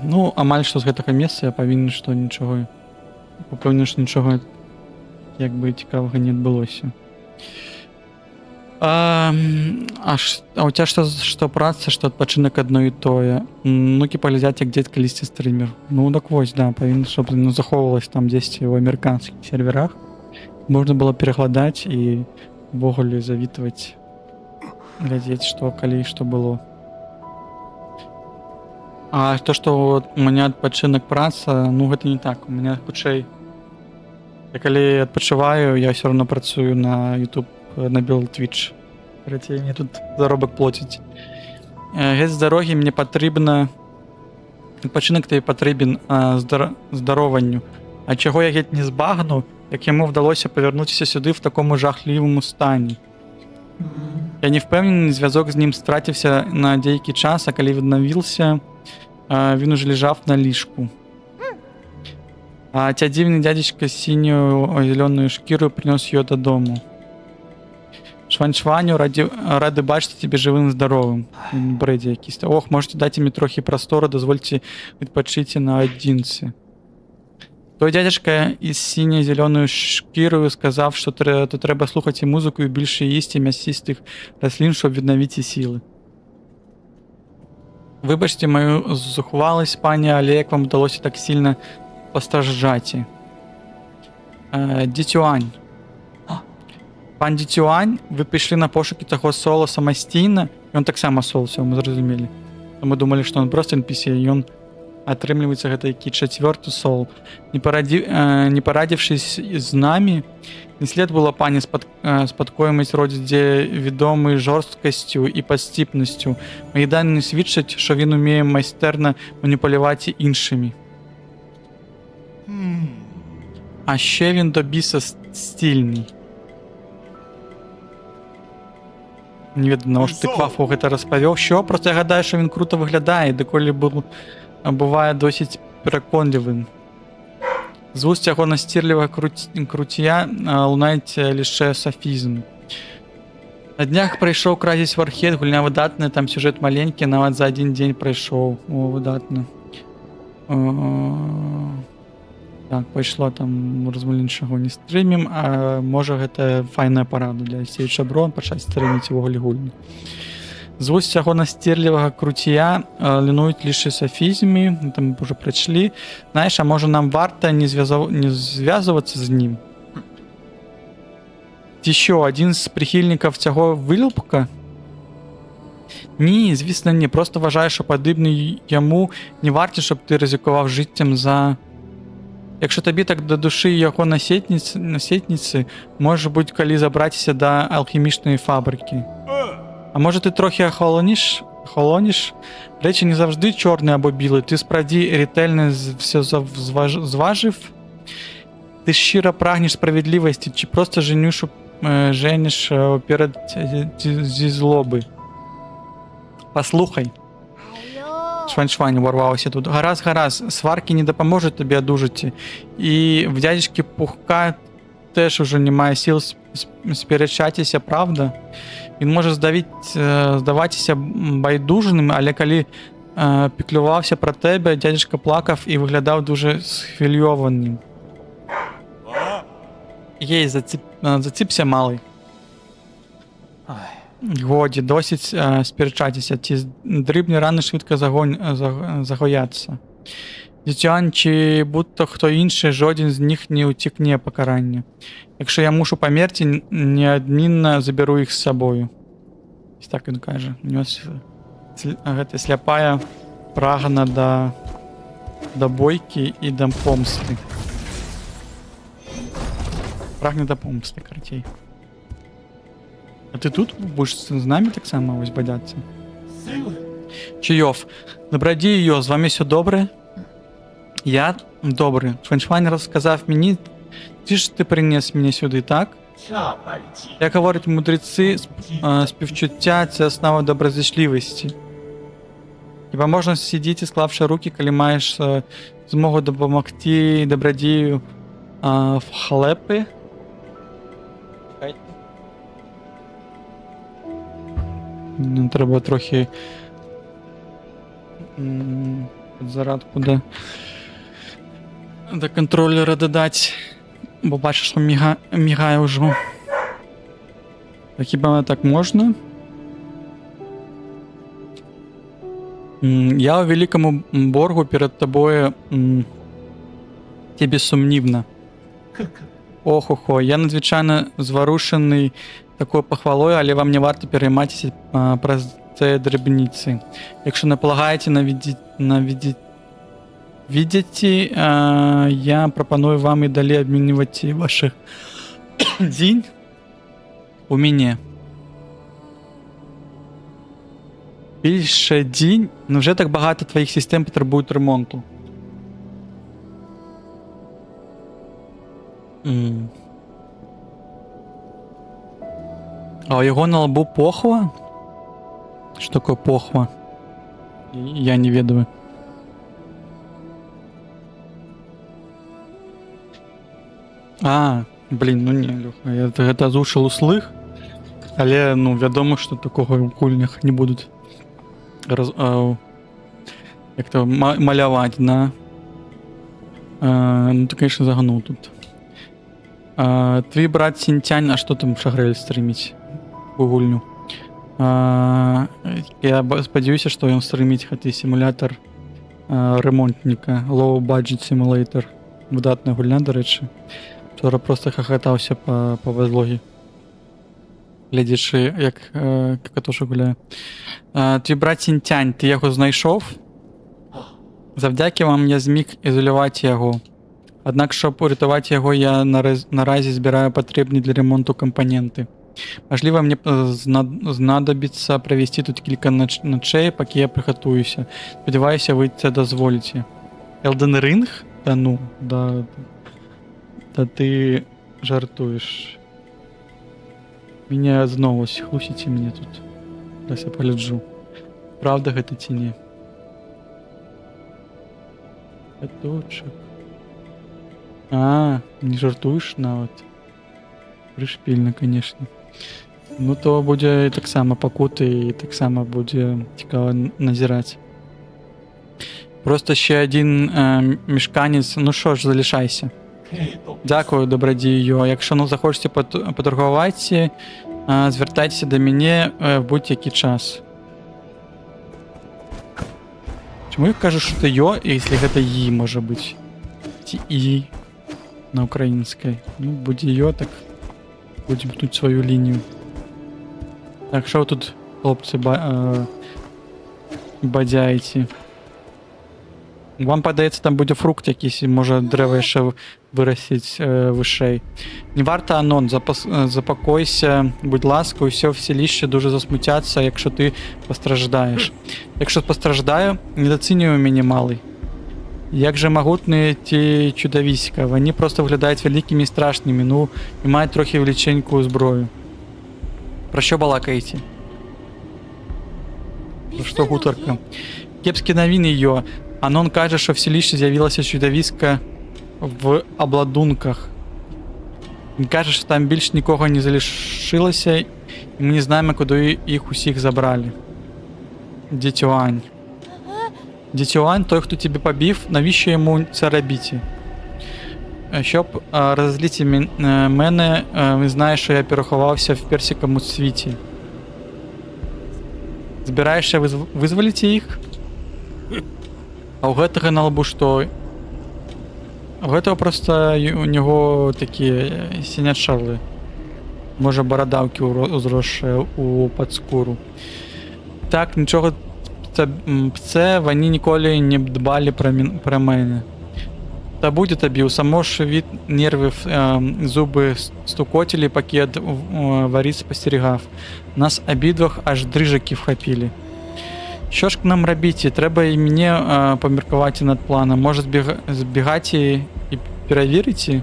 Ну, амаль што з гэтага месца я павінен, што нічога упэўнены, што нічога як бы цікавага не адбылося. А у ця што праца, што адпачынак адно і тое. Ну-кі паглядзяць, як дзед калісьці стрымер. Ну, так вось, да, павінен, щоб захоўвалась там дзесьці ў амерыканскіх серверах. Можна было перакладаць і ўвогуле завітваць, глядзець, што калі што было. А то, што у мяне адпачынак праца, ну гэта не так. У мяне хутчэй. Я калі адпачываю, я ўсё роўно працую на YouTube, набіл Twitch. Карацей, мне тут заробак плоціць. Геть з дарогі мне патрэбна... Адпачынак табе патрэбен здарованню. А чаго я геть не збагну, як яму вдалося павярнуцца сюды в такому жахлівому стані. Я не впэўнены, звязок з ним страціўся на дзейкі час, а калі віднавіўся, він уже лежав на ліжку. А ця дзіўны дядзечка з сінюю зялёную шкіру прынёс ее дадому. Швань-шваню, рады бачыць тебе жывым здаровым. Брэдзе якісь. Ох, можете даць мне трохі прастору, дазвольце адпачыце на адзінцы. Той дядзечка з сіняй зялёную шкірою сказав, што тут трэба слухаць і музыку, і більше їсці мясістых раслін, щоб віднавіць і сілы. Выбачце маю зухваласць, пані, але як вам удалося так сильно постраждать? Дзіцюань. Пан Дзіцюань, вы прыйшлі на пошукі таго сола самастійна, ён таксама сол, все, мы зразумелі. Мы думалі, што он просто NPC, і ён атрымліваецца гэта які чацвёрты сол. Не парадзіўшись з намі, не след было пані спадкоемасць родзіць, дзе відомы жорсткасцю і падсціпнасцю. Мае дані свідчаць, што він умее майстэрна маніпуляваць іншымі. А ще він до біса стильний. Не ведаю, навошта ти Квафу гэта распавёў. Що? Просто я гадаю, що він круто виглядає, деколі буває досить переконлівим. З вуст яго настірлівага крутія лунаюць лише софізм. На днях прайшоў Crysis Warhead, гульня выдатная, там сюжет маленькі, нават за один дзень прайшоў. О, выдатна. Так, пайшло там, разумелі, нічого не стрымім, а можа гэта файная парада для Сеюча Брон пачаць стрыміць увогуле гульню. З вуст яго настірлівага крутія лінуюць лише софізмі, там уже прайшлі. Знаеш, а можа нам варта не звязывацца з ним? Ці що, один з прихильників цього вилупка? Ні, звісно, ні. Просто вважаю, що подібний йому не варті, щоб ти ризикував життям за... Якщо тобі так до душі його насітниці, може бути, коли забратися до алхімічної фабрики. А може ти трохи охолоніш? Речі не завжди чорний або білий. Ти справді ретельно все зважив? Ти щиро прагнеш справедливості, чи просто жениш перед зі злоби? Послухай. Швань-швань ворвався тут. Гаразд, сварки не допоможуть тобі одужати. І в дядечки Пухка теж уже немає сил сперечатися, правда? Він може здаватися байдужним, але коли піклювався про тебе, дядечка плакав і виглядав дуже схвильованим. Єй, заціпся, малий. Годі, досить сперечатися. Ті дрібні рани швидко загояться. Дітян чи будь-то хто інший, жоден з них не утікне покарання. Якщо я мушу померти, неодмінно заберу їх з собою. Ось так він каже. У нього сляпая прагна до бойки і до помсти. Прагне до помсти, картей. А ти тут будеш з нами так само ось бадяться? Чайов. Добродій йо, з вами все добре? Я? Добре. Швань-швань розказав мені, ти приніс мене сюди, так? Як говорять мудреці, співчуття – це основа доброзичливості. Хіба можна сидіти, склавши руки, коли маєш змогу допомогти добродію в халепи? Треба трохи Зарядку до контролера додать. Бо бачиш, що мігає вже. А хіба так можна? Я у великому боргу перед тобою тебе сумнівно. Охо-хо, я надзвичайно зворушений такою похвалою, але вам не варто перейматися про це дрібниці. Якщо наполагаєте видите, я пропоную вам і далі обмінювати ваших день у мене. Більше день? Невже так багато твоїх систем потребують ремонту? А у його на лбу похва? Що таке похва? Я не ведаю. Блін, ну ні, Льоха, я гэта зушил услых, але, ну, вядома, што такога ў гульнях не будуць як-то маляваць, да? Ну, ты, конечно, загнул тут. Твій брат Сінтянь, а што там Шагрэль стрыміць у гульню? Я спадзяюся, што ён стрыміць гэты сімулятор ремонтніка, Low Budget Simulator. Выдатная гульня, дарэчы. Вчора просто хахатаўся па вазлогі. Глядзячы, як Катоша гуляе. Твій брат Сінтянь, ты яго знайшов? Завдяки вам я зміг ізолювати яго. Аднак, щоб урятувати його, я наразі збираю потрібні для ремонту компоненти. Можливо, мені знадобиться провести тут кілька ночей, поки я приготуюся. Сподіваюся, ви це дозволите. Elden Ring? Та ну, да ти жартуєш. Мене знову хлусите мене тут. Зараз я погляджу. Правда гэта ці не? Каточек. Не жартуеш нават? Прышпільна, конечно. Ну то будзе таксама пакуты і таксама будзе цікава назіраць. Просто ще один мешканець. Ну що ж, залишайся. Дякую, добродію. Якщо ну захочете поторгувати, звертайтеся до мене в будь-який час. Чому я кажу, що це йо, якщо це «ї» може бути? Ці «і» на українській. Ну, буде йо, так будемо тут свою лінію. Так, що ви тут, хлопці, бадяєте? Вам падається, там буде фрукт якийсь, може древо ще виростить вишей. Не варто анон, запокойся, будь ласка, усе в селищі дуже засмутяться, якщо ти постраждаєш. Якщо постраждаю, недооцінюй мене, малий. Як же могутні ті чудовиська, вони просто виглядають великими і страшними, ну, і мають трохи величеньку зброю. Про що балакаєте? Про що гуторка? Кепські новини, йо. Анон каже, що в селищі з'явилося чудовиська в обладунках. Він каже, що там більш нікого не залишилося, і ми не знаємо, куди їх усіх забрали. Дітюань. Дітюань, той, хто тебе побив, навіщо йому це робити? Щоб розліти мене, він знає, що я переховався в персиковому світі. Збираєшся визволити їх? А у гэтага на лбу што? У гэтага просто у него такія сінячарлы. Можа, барадаўкі узросшыя у падскуру. Так, нічога пце, вони ніколі не дбалі пра мене. Та будзе табе, у само ж від нервів, зуби стукотілі, пакет варіць спастерігав. Нас обидвох аж дрижаки вхапілі. Що ж нам робити? Треба і мені поміркувати над планом. Може збігати і перевірити?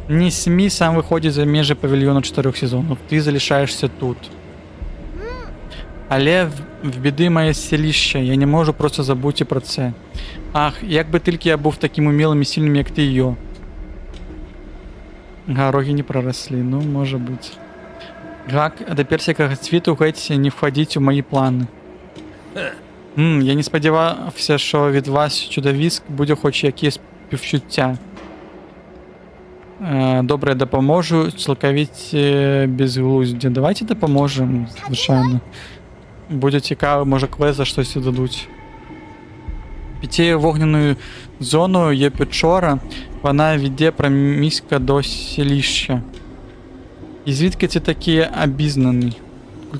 Не СМІ сам виходить за межі павільйону 4 сезонів. Ти залишаєшся тут. Але в біди моє селище. Я не можу просто забути про це. Ах, якби тільки я був таким умілим і сильним, як ти, йо. Роги не проросли. Ну, може бути. Гак, до персикового цвіту геть не входіть у мої плани. Я не сподівався, що від вас чудовіськ буде хоч якісь співчуття. Добре, допоможу, цілковіті безглузді. Давайте допоможемо, звичайно. Буде цікаво, може квест за щось і дадуть. Під цією вогняною зоною є печора, вона веде прямісько до селища. І звідки ти такий обізнаний?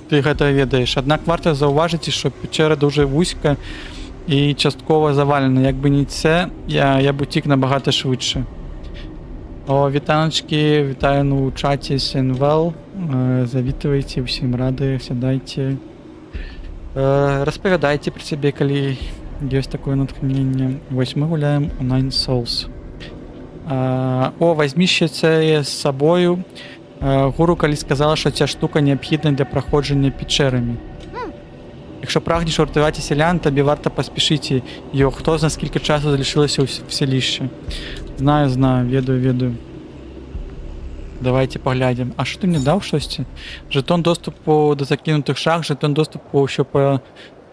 Ти гэта ведаєш. Однак варто зауважити, що печера дуже вузька і частково завалена. Якби не це, я б утік набагато швидше. О, вітаночки, вітаю у чаті Сенвел. Завітуйте, всім ради, сідайте. Розповідайте про себе, коли є таке натхнення. Ось ми гуляємо у Nine Souls. Візьми ще це з собою. Гуру колись сказала, що ця штука необхідна для проходження печерами. Якщо прагнеш врятувати селян, тобі варто поспішити його. Хто знає, скільки часу залишилося в селищі. Знаю, веду. Давайте поглянемо. А що ти мені дав щось? Жетон доступу до закинутих шахт, жетон доступу, що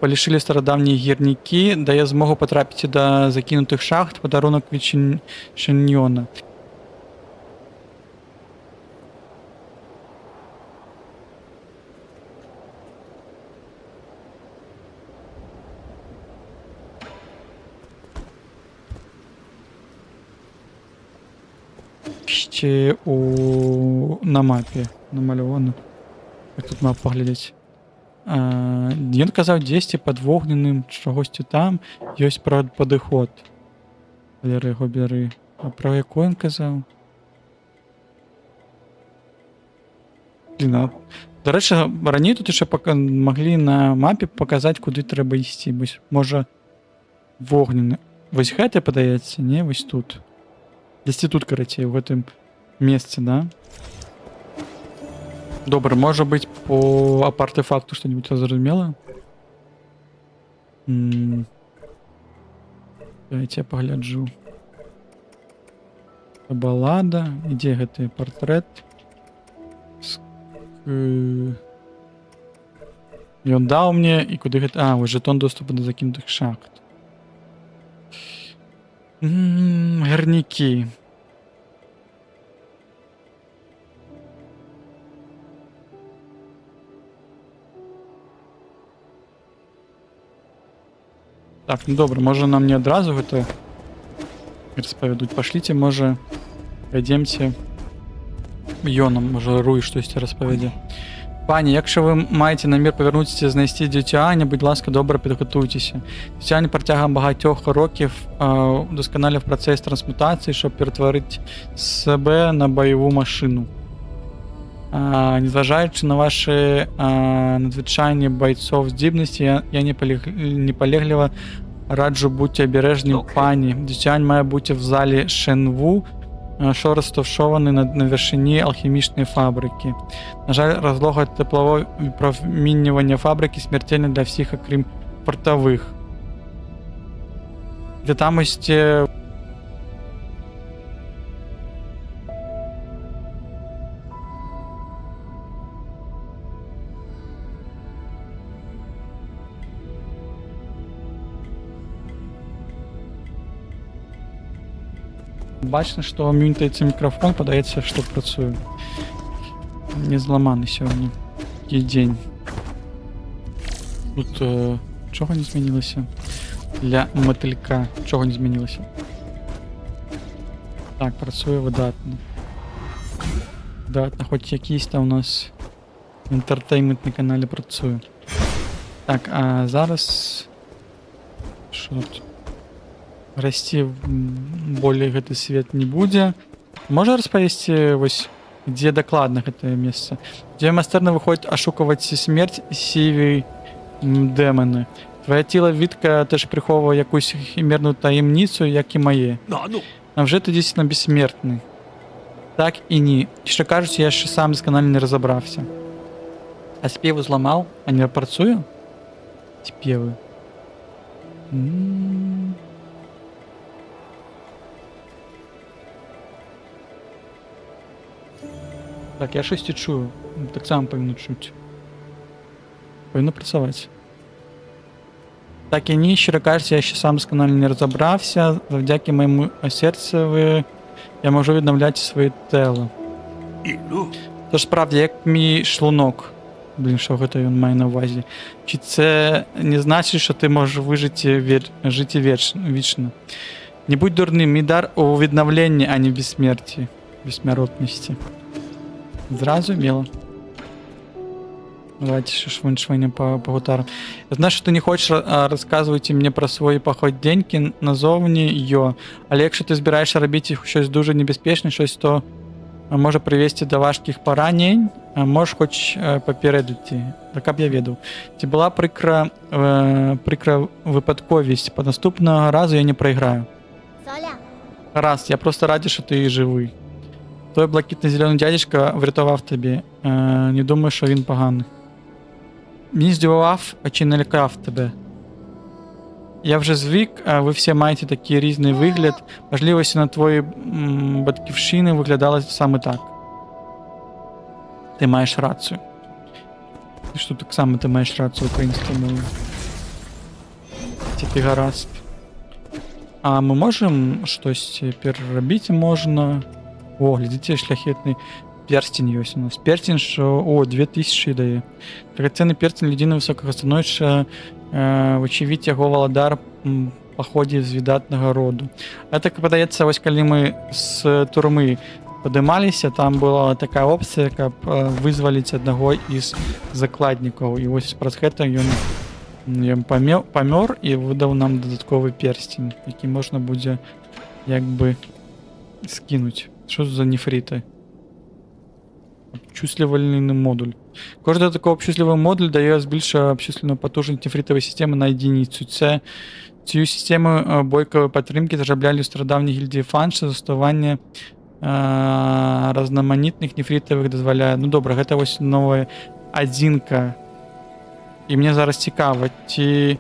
полишили стародавні гірники, дає змогу потрапити до закинутих шахт, подарунок від Шиньйона. Ще на мапі намальовано. Як тут мапу поглядати? Він казав, десь під вогненим чогось там є подиход. Бери. А про яку він казав? Блін, до речі, раніше тут ще могли на мапі показати, куди треба йти. Може вогнене. Ось гэта подається? Ні, ось тут. Десь тут, короче, в этом месте, да? Добре, може бути по артефакту что-нибудь зрозуміло? Давайте я погляджу. Балада. І де гэты портрет? І он дав мне, і куди гэта... ось жетон доступу до закинутих шахт. Гірники. Так, ну добре, може нам не одразу гэта розповідуть. Пошлите, може, пойдемте Йоном, може Руй щось розповіде. Пані, якщо ви маєте намір повернутися і знайти дитя Ані, будь ласка, добре підготуйтеся. Дитя Ані протягом багатьох років вдосконалив процес трансмутації, щоб перетворити себе на бойову машину. Незважаючи на ваші надзвичайні бойцов здібності, я наполегливо раджу бути обережним, пані. Дитя має бути в залі Шенву, що розташований на вершині алхімічної фабрики. На жаль, розлога теплового випромінювання фабрики смертельна для всіх, окрім портових. Де там ось... Бачно, що мюнтається мікрофон, подається, що працює. Не зламаний сьогодні. Який день. Тут чого не змінилося? Для мотилька чого не змінилося? Так, працює видатно. Видатно, хоч якийсь там у нас інтертеймент на каналі працює. Так, а зараз... Що тут? Расти более гэты свет не будзе. Можа распавесці вось дзе дакладна гэтае месца, дзе майстэрна выходзіць ашукаваць смерць сівей дэманы. Твоя тіла відка теж приховує якусь хімерну таємницю, як і моє. А вже ти дійсно безсмертний. Так і ні. Що кажуть, я ще сам досконально не розібрався. А співу зламав? А не працює? Співи. Так, я щось і чую. Так само повинно чути. Повинно працювати. Так і ні, щиро кажучи, я ще сам досконально не розібрався. Завдяки моєму серцеві я можу відновляти своє тело. Тож справді, як мій шлунок. Блін, що він має на увазі? Чи це не значить, що ти можеш вижити вічно? Не будь дурним, мій дар у відновленні, а не в безсмерті. Бессмертности. Зразумело. Давайте еще швынь по гутарам. Я знаю, что ты не хочешь рассказывать мне про свої поход деньки назовні йо. Але якщо ти збираєшся робити щось дуже небезпечне, щось, то може привести до важких поранень, можеш хоч попередити. Так б я ведав. Це була прикра випадковість. По наступного разу я не проіграю. Раз, я просто радий, що ти живий. Той блакитно-зелений дядечка врятував тобі. Не думаю, що він поганий. Мені здивував, а чи не лякав тебе. Я вже звик, а ви всі маєте такий різний вигляд. Можливо, на твої батьківщини виглядало саме так. Ти маєш рацію. І що так само ти маєш рацію українською мовою. Це ти гаразд. А ми можемо щось переробити можна? О, глядите, шляхетний перстень есть у нас. Перстень, що, о, 2000 дає. Драгоценний перстень людини високого становища, вочевидь, його володар походить з видатного роду. Это, подається, ось коли ми з турми подималися, там була така опція, як визволити одного із закладників. І ось про це він помер і видав нам додатковий перстень, який можна буде, якби, скинуть. Що за нефрити? Обчислювальний модуль. Кожен такий обчислювальний модуль дає збільшує обчислену потужність нефритової системи на единицю. Цю систему бойкової підтримки розробляли у стародавній гільдії Фанша, застосування різноманітних нефритових дозволяє. Ну добре, це ось нова одинка. І мені зараз цікаво, чи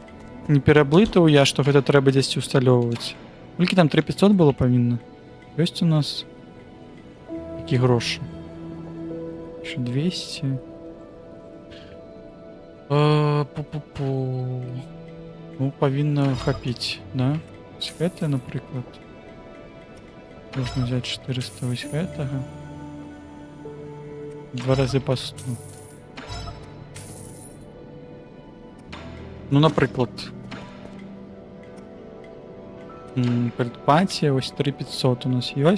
не переблитав я, що це треба десь устальовувати. Скільки там 3500 було повинно? Есть у нас які гроші? Ще 200. Ну, повинно хапіть, да? Ось це, наприклад. Можна взяти 400 ось этого. 2 рази по 100. Ну, наприклад. Предпатія, ось 3500 у нас є.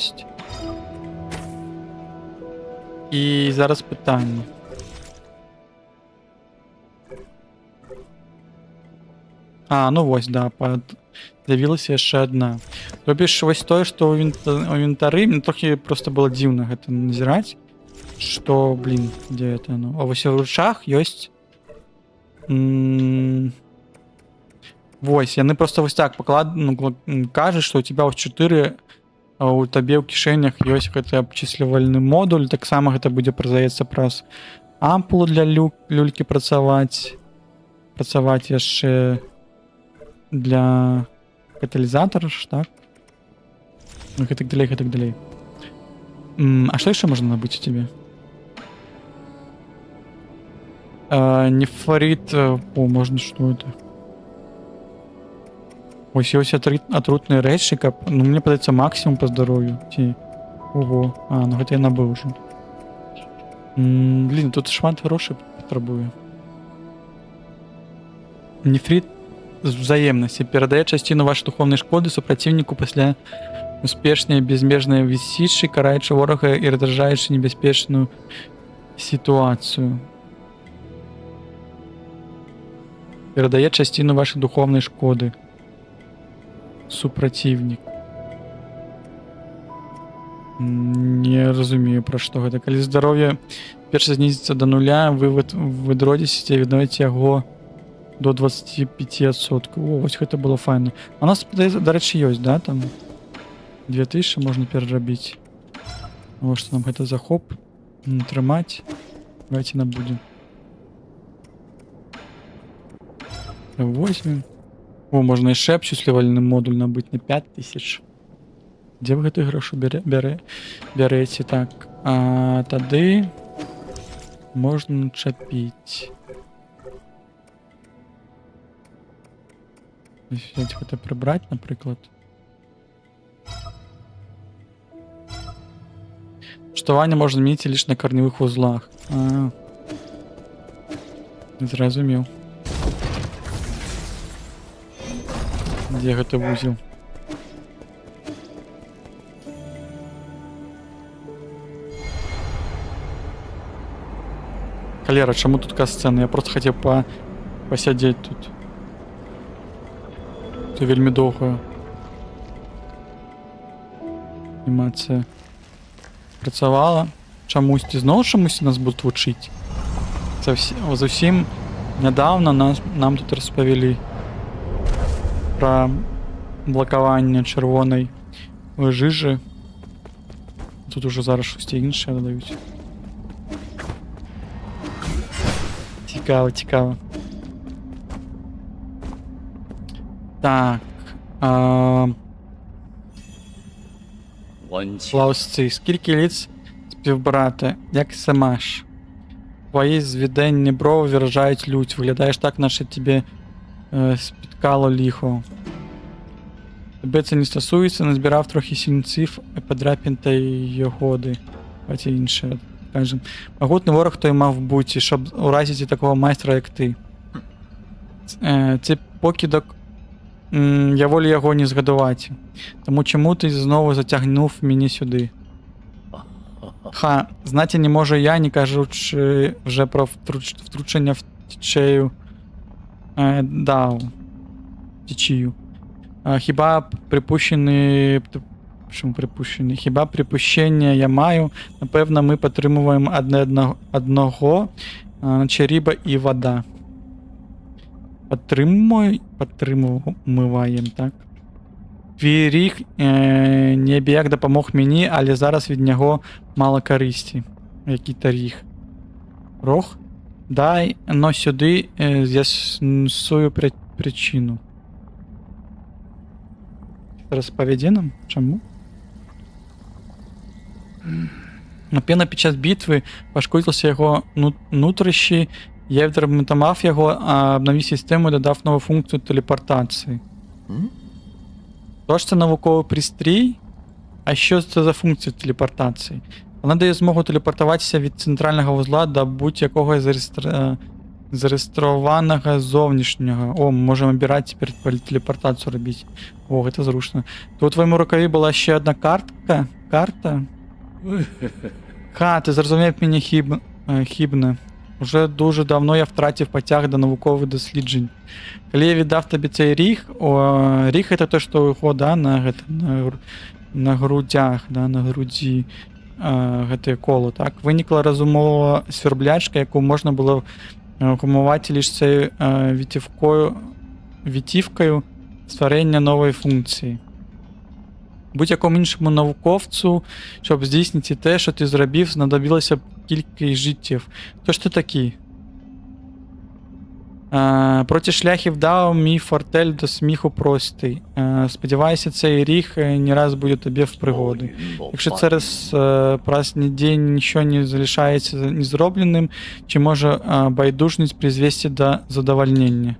І зараз питання. А, ну ось, да, з'явилася ще одна. Тобі ж ось той, що у інвентарі, мені трохи просто було дивно це назирати. Що, блін, де це, ну? А ось у ручах є... Ось, яны просто ось так кажуть, що у тебе ось 4, а у тебе в кишенях ёсць гэты обчислювальны модуль, так само гэта будзе прадаецца праз ампулу для люлькі працаваць яшчэ для каталізатора ж, так? Ну і так далей. А што яшчэ можна набыць у тебе? Нефрит, о, можна што это? Ось ось отрутные речі, ну мені подається максимум по здоров'ю. Ого, ну гэта я набыў уже. Блін, тут шмат грошей потребує. Нефрит з взаємності передає частину вашої духовної шкоди супротивнику після успішної безмежної відсічі, караючи ворога і роздражаючи небезпечну ситуацію. Передає частину вашої духовної шкоди. Супротивник. Не розумію, про що гэта. Калі здароўе перше знізиться до нуля, ви відродзіце і відновіце яго до 25%. О, ось гэта было файно. А у нас, до речі, ёсць, да, там 2000 можна переробити. Ось що нам гэта захоп трымаць. Давайте набудем. Возьмем. О, можна яшчэ обчислювальны модуль набыць на 5000. Дзе вы гэты грошы бярэце? Так, тады можна чапіць. Взять гэта прыбраць, напрыклад. Штаванне можна змяніць лишь на карневых вузлах. Зразумеў. Дзе гэты вузел? Калера, чаму тут касцэна? Я просто хацеў пасядзець тут. Це вельмі доўгая анімацыя працавала. Чамусьці зноў чамусьці нас будуць вучыць. Зусім нядаўна нам тут распавялі пра блакаванне чырвонай жыжы. Тут ужо зараз штосьці іншае дадаюць. Цікава, цікава. Так. Лаусцы, скільки ліц співбрати, як самаш. Твої зведення брови виражають лють. Виглядаєш так, наче тебе спіткало лихо. Тебе це не стосується, назбирав трохи сінців і подряпін та йогоди. Оці інше, кажем. Могутний ворог той мав бути, щоб уразити такого майстра, як ти. Цей покидок я волю його не згадувати. Тому чому ти знову затягнув мене сюди? Ха, знати не можу я, не кажучи вже про втручення в течію. Течію. Хіба припущення я маю? Напевно, ми підтримуємо одного, наче риба і вода. Підтримуємо, так? Твій ріг неабияк допомог мені, але зараз від нього мало користі. Який-то ріг. Рог? Дай, но сюди з'ясую причину. Розповіді нам? Чому? Напевно, під час битви пошкодився його нутрищі. Я відремонтував його, а обновив систему і додав нову функцію телепортації. Тож це науковий пристрій? А що це за функція телепортації? Вона дає змогу телепортуватися від центрального вузла до будь-якого зареєстрованого зовнішнього. О, ми можемо обирати тепер телепортацію робити. О, це зручно. То у твоєму рукаві була ще одна карта? Ха, ти зрозумів мене хібно. Уже дуже давно я втратив потяг до наукових досліджень. Коли я віддав тобі цей ріг, ріг це те, що його, да, на грудях, да, на груді, це коло, так? Виникла розумова сверблячка, яку можна було гумувати лише цією вітівкою створення нової функції. Будь-якому іншому науковцю, щоб здійснити те, що ти зробив, знадобилося б кілька життів. Хто ж ти такий? Проти шляхів дав мій фортель до сміху простий. Сподіваюся, цей ріг не раз буде тобі в пригоди. Якщо через праздний день нічого не залишається незробленим, чи може байдужність призвести до задовольнення?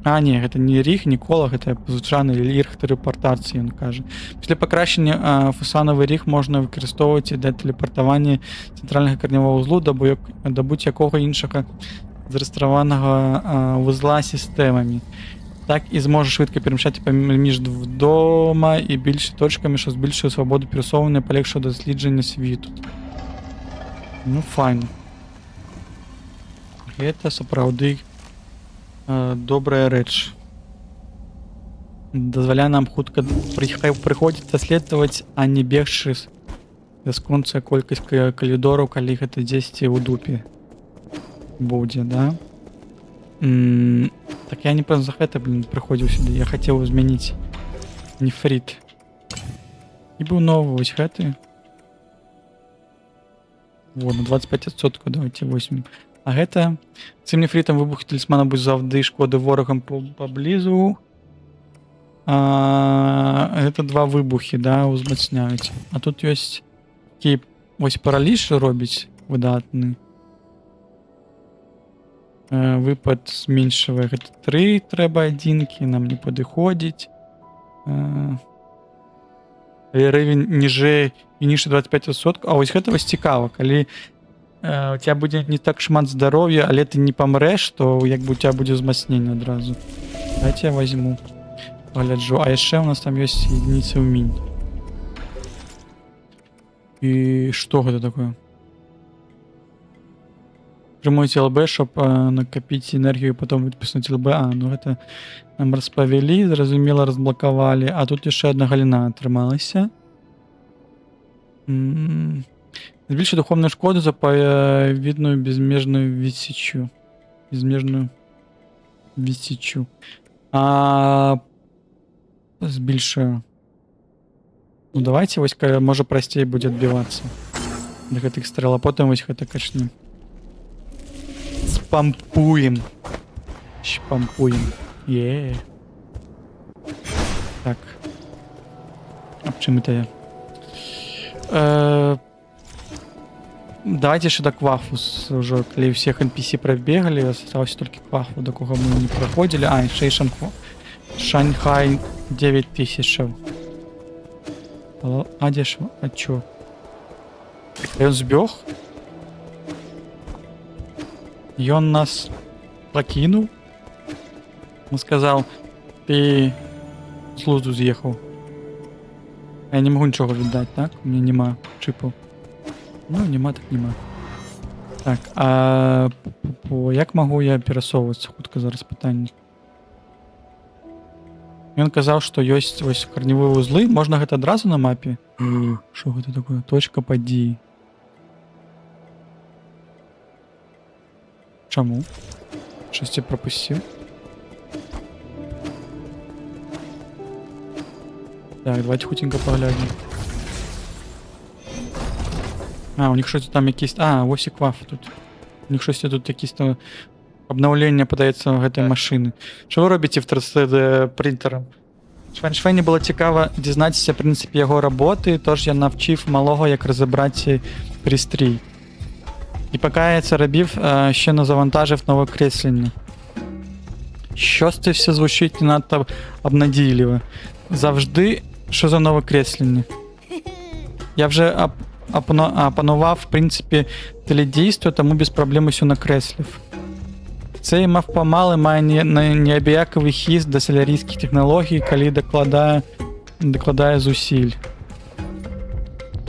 А, ні, це не ріг, не коло, це звичайний ріг телепортації, він каже. Після покращення фусановий ріг можна використовувати для телепортування центрального корневого вузлу до будь-якого іншого зареєстрованого вузла системами. Так і зможе швидко переміщати між вдома і більшими точками, що збільшує свободу пересування і полегшує дослідження світу. Ну, файно. Це сапраўды добрая рэч. Дазваляе нам хутка прыходзіць даследаваць, а не бегчы бясконцая колькасць калідораў, калі гэта дзесьці ў дупе будзе, да? Так я не за гэта, прыходзіў сюды. Я хацеў змяніць нефрит. І быў новы вось гэты. Вот, на 25%, давайте возьмем. А гэта цим нефритом вибух талісмана будуть завжди шкоди ворогам поблизу. Гэта два вибухи, да, узмацняються. А тут есть такий ось параліж робить видатний. Випад зменшує гэта 3 трэба адзінкі, нам не падыходзіць. Але рывень ніжэй і ніж 25%. А вось гэта вось цікава, калі у тебя будзе не так шмат здароўя, але ты не памрэш, то як бы у тебя будзе ўзмацненне адразу. Давайте я возьму, погляджу. А яшчэ у нас там ёсць единицы ўмень. І што гэта такое? Прямуйте ЛБ, щоб накопіць энергію, потом выпіснуць ЛБ. Ну гэта нам распавялі, зразумела, разблокавалі. А тут яшчэ одна галіна атрымалася. Збільшує духовную шкоду за видную безмежную відсічу. Безмежную відсічу. Збільшую. Ну давайте, вось, може простей буде адбівацца до гэтых стрел, а потім вось гэта качнем. Спампуем. Шпампуем. Так. А чым это я? Давайте еще до Квахфус уже, коли всех NPC пробегали, осталось только Квахфу, до кого мы не проходили. А, еще и Шанхай 9000. А дешево? А чё? И он сбег? И он нас покинул? Он сказал, ты с лузу съехал. Я не могу ничего віддати, так? У меня нема чипу. Ну, нема так нема. Так, а як могу я перасоўвацца? Хутка зараз пытанне. Ён казаў, што ёсць вось карневыя вузлы. Можна гэта адразу на мапе? Што гэта такое? Точка падзеі. Чаму? Штосьці прапусціў? Так, давайте хутенько поглядим. А, у них что-то там якісь... А, вось і Кваф тут. У них щось тут якісь обновлення подається в гэтай машини. Що ви робите в 3D принтером? Швайні було цікаво дізнатися, в принципі, його роботи, тож я навчив малого, як розібрати пристрій. І поки я це робив, ще не завантажив нове креслення. Щось це все звучить не надто обнадійливо. Завжди, що за нове креслення? Я вже опанував, в принципі, теледійство, тому без проблем усю накреслив. Цей мавпомали має неабіяковий хіст до солярійських технологій, коли докладає зусиль.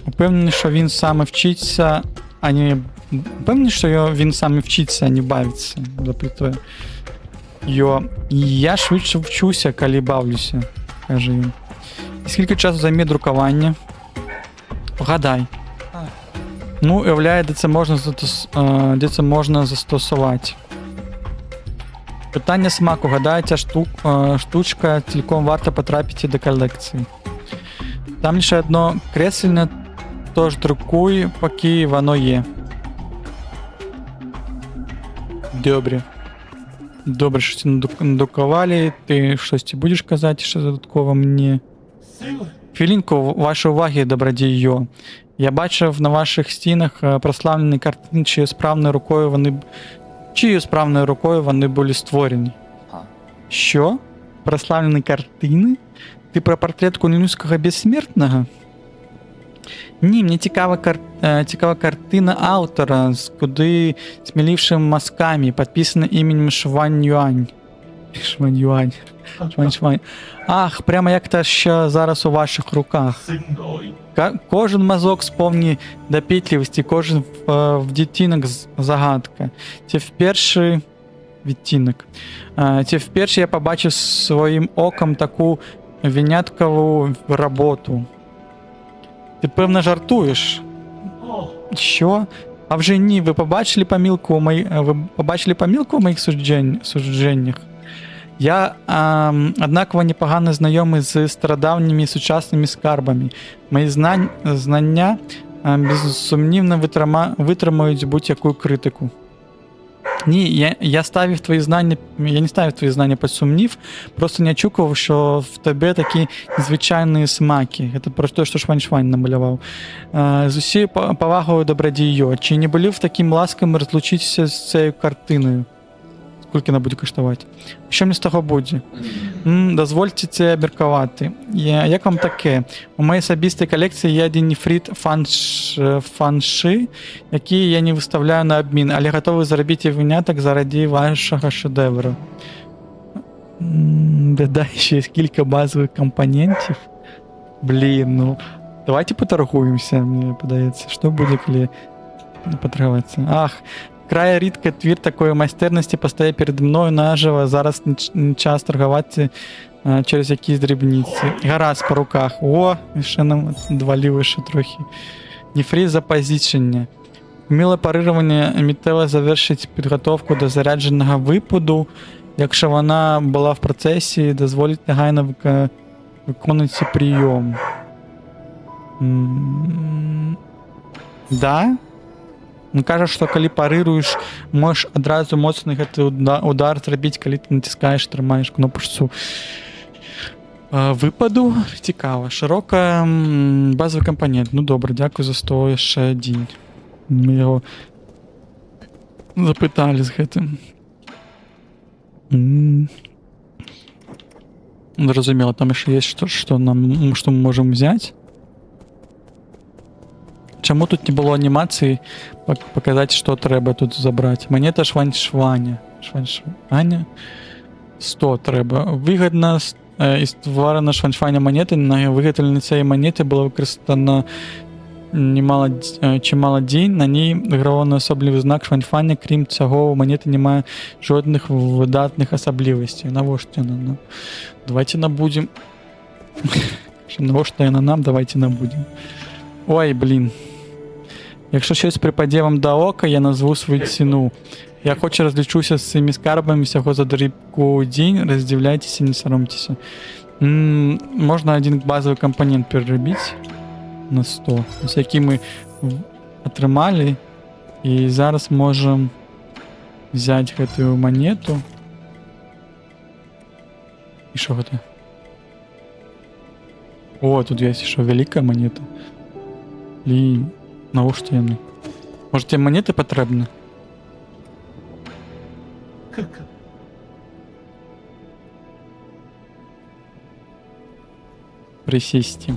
Упевнений, що він саме вчиться, а не... Упевнений, що він саме вчиться, а не бавиться, запитує. Я швидше вчуся, коли бавлюся, каже він. І скільки часу займе друкування? Вгадай. Ну, уявляє, де це можна застосувати. Питання смаку. Гадається, штучка цілком варто потрапити до колекції. Там лише одно креслення, тож друкуй, поки воно є. Добре. Добре, що ці надрукували. Ти щось будеш казати, що додатково мені? Хвилинку вашої уваги, добродій Йо. Я бачив на ваших стінах прославлені картини, чиєю справною рукою вони були створені. Що? Прославлені картини? Ти про портрет Кунінського безсмертного? Ні, мені цікава картина автора з куди смілившими мазками, підписана іменем Швань Юань. Швань. Ах, прямо як та ще зараз у ваших руках. Кожен мазок сповні допитливості, кожен відтінок загадка. Це вперше відтінок. Це вперше я побачив своїм оком таку виняткову роботу. Ти, певно, жартуєш? Що? А вже ні, ви побачили помилку у моїх судженнях? Я однаково непогано знайомий з стародавніми сучасними скарбами. Мої знання безсумнівно витримають будь-яку критику. Ні, я не ставив твої знання під сумнів, просто не очікував, що в тебе такі незвичайні смаки. Це про те, що Швань намалював. З усією повагою, добродію, чи не були в таким ласками розлучитися з цією картиною? Колькі яна будзе каштаваць? Що мне з таго будзе? Дазвольце це абмеркаваты. Як вам таке? У маёй асабістай калекцыі є адзін нефрит фанши, які я не выставляю на абмін, але гатовы зарабіць вынятак заради вашага шэдэвру. Да, ще є кілька базових компонентів. Блін, ну... Давайте поторгуемся, мне падаецца. Што будзе, калі паторгавацца? Ах, край рідка твір такої майстерності постає перед мною наживо. Зараз не час торгувати через якісь дрібниці. Гаразд по руках. О, ще нам дваліли ще трохи. Нефрит запозичення. Вміле парирування миттєво завершить підготовку до зарядженого випаду. Якщо вона була в процесі, дозволить негайно виконувати прийом. Да? Он кажа, што калі парыруеш, можаш адразу моцны гэты удар зрабіць, калі ты націскаеш, трымаеш кнопачку выпаду. Цікава. Шырока базовый кампанент. Ну добра, дзякуй за 100 яшчэ адзін. Мы яго запыталі з гэтым. Зразумела, там яшчэ ёсць што мы можам взять. Чаму тут не было анімацыі паказаць, што трэба тут забраць? Манета швань-шваня. Швань-шваня? 100 трэба. Выгадна і стварана швань-шваня манеты. На выготовленні цієї монети було використано чимало дзень. На ній гравано особливий знак швань-шваня. Крім цього, у монети немає жодних видатних особливостей. Навошта яна? Давайте набудем. Навошта яна нам? Давайте набудем. Ой, блін. Якщо щось припаде вам до ока, я назву свою ціну. Я хоч розлічуся з цими скарбами всього за дрібку день, роздивляйтеся, не соромтеся. Можна один базовий компонент переробити на 100, ось який ми отримали. І зараз можемо взяти гэтую монету. І що гэта? О, тут є ще велика монета. Блін, навошта яны? Може, тебе монети потрібні? Присісти.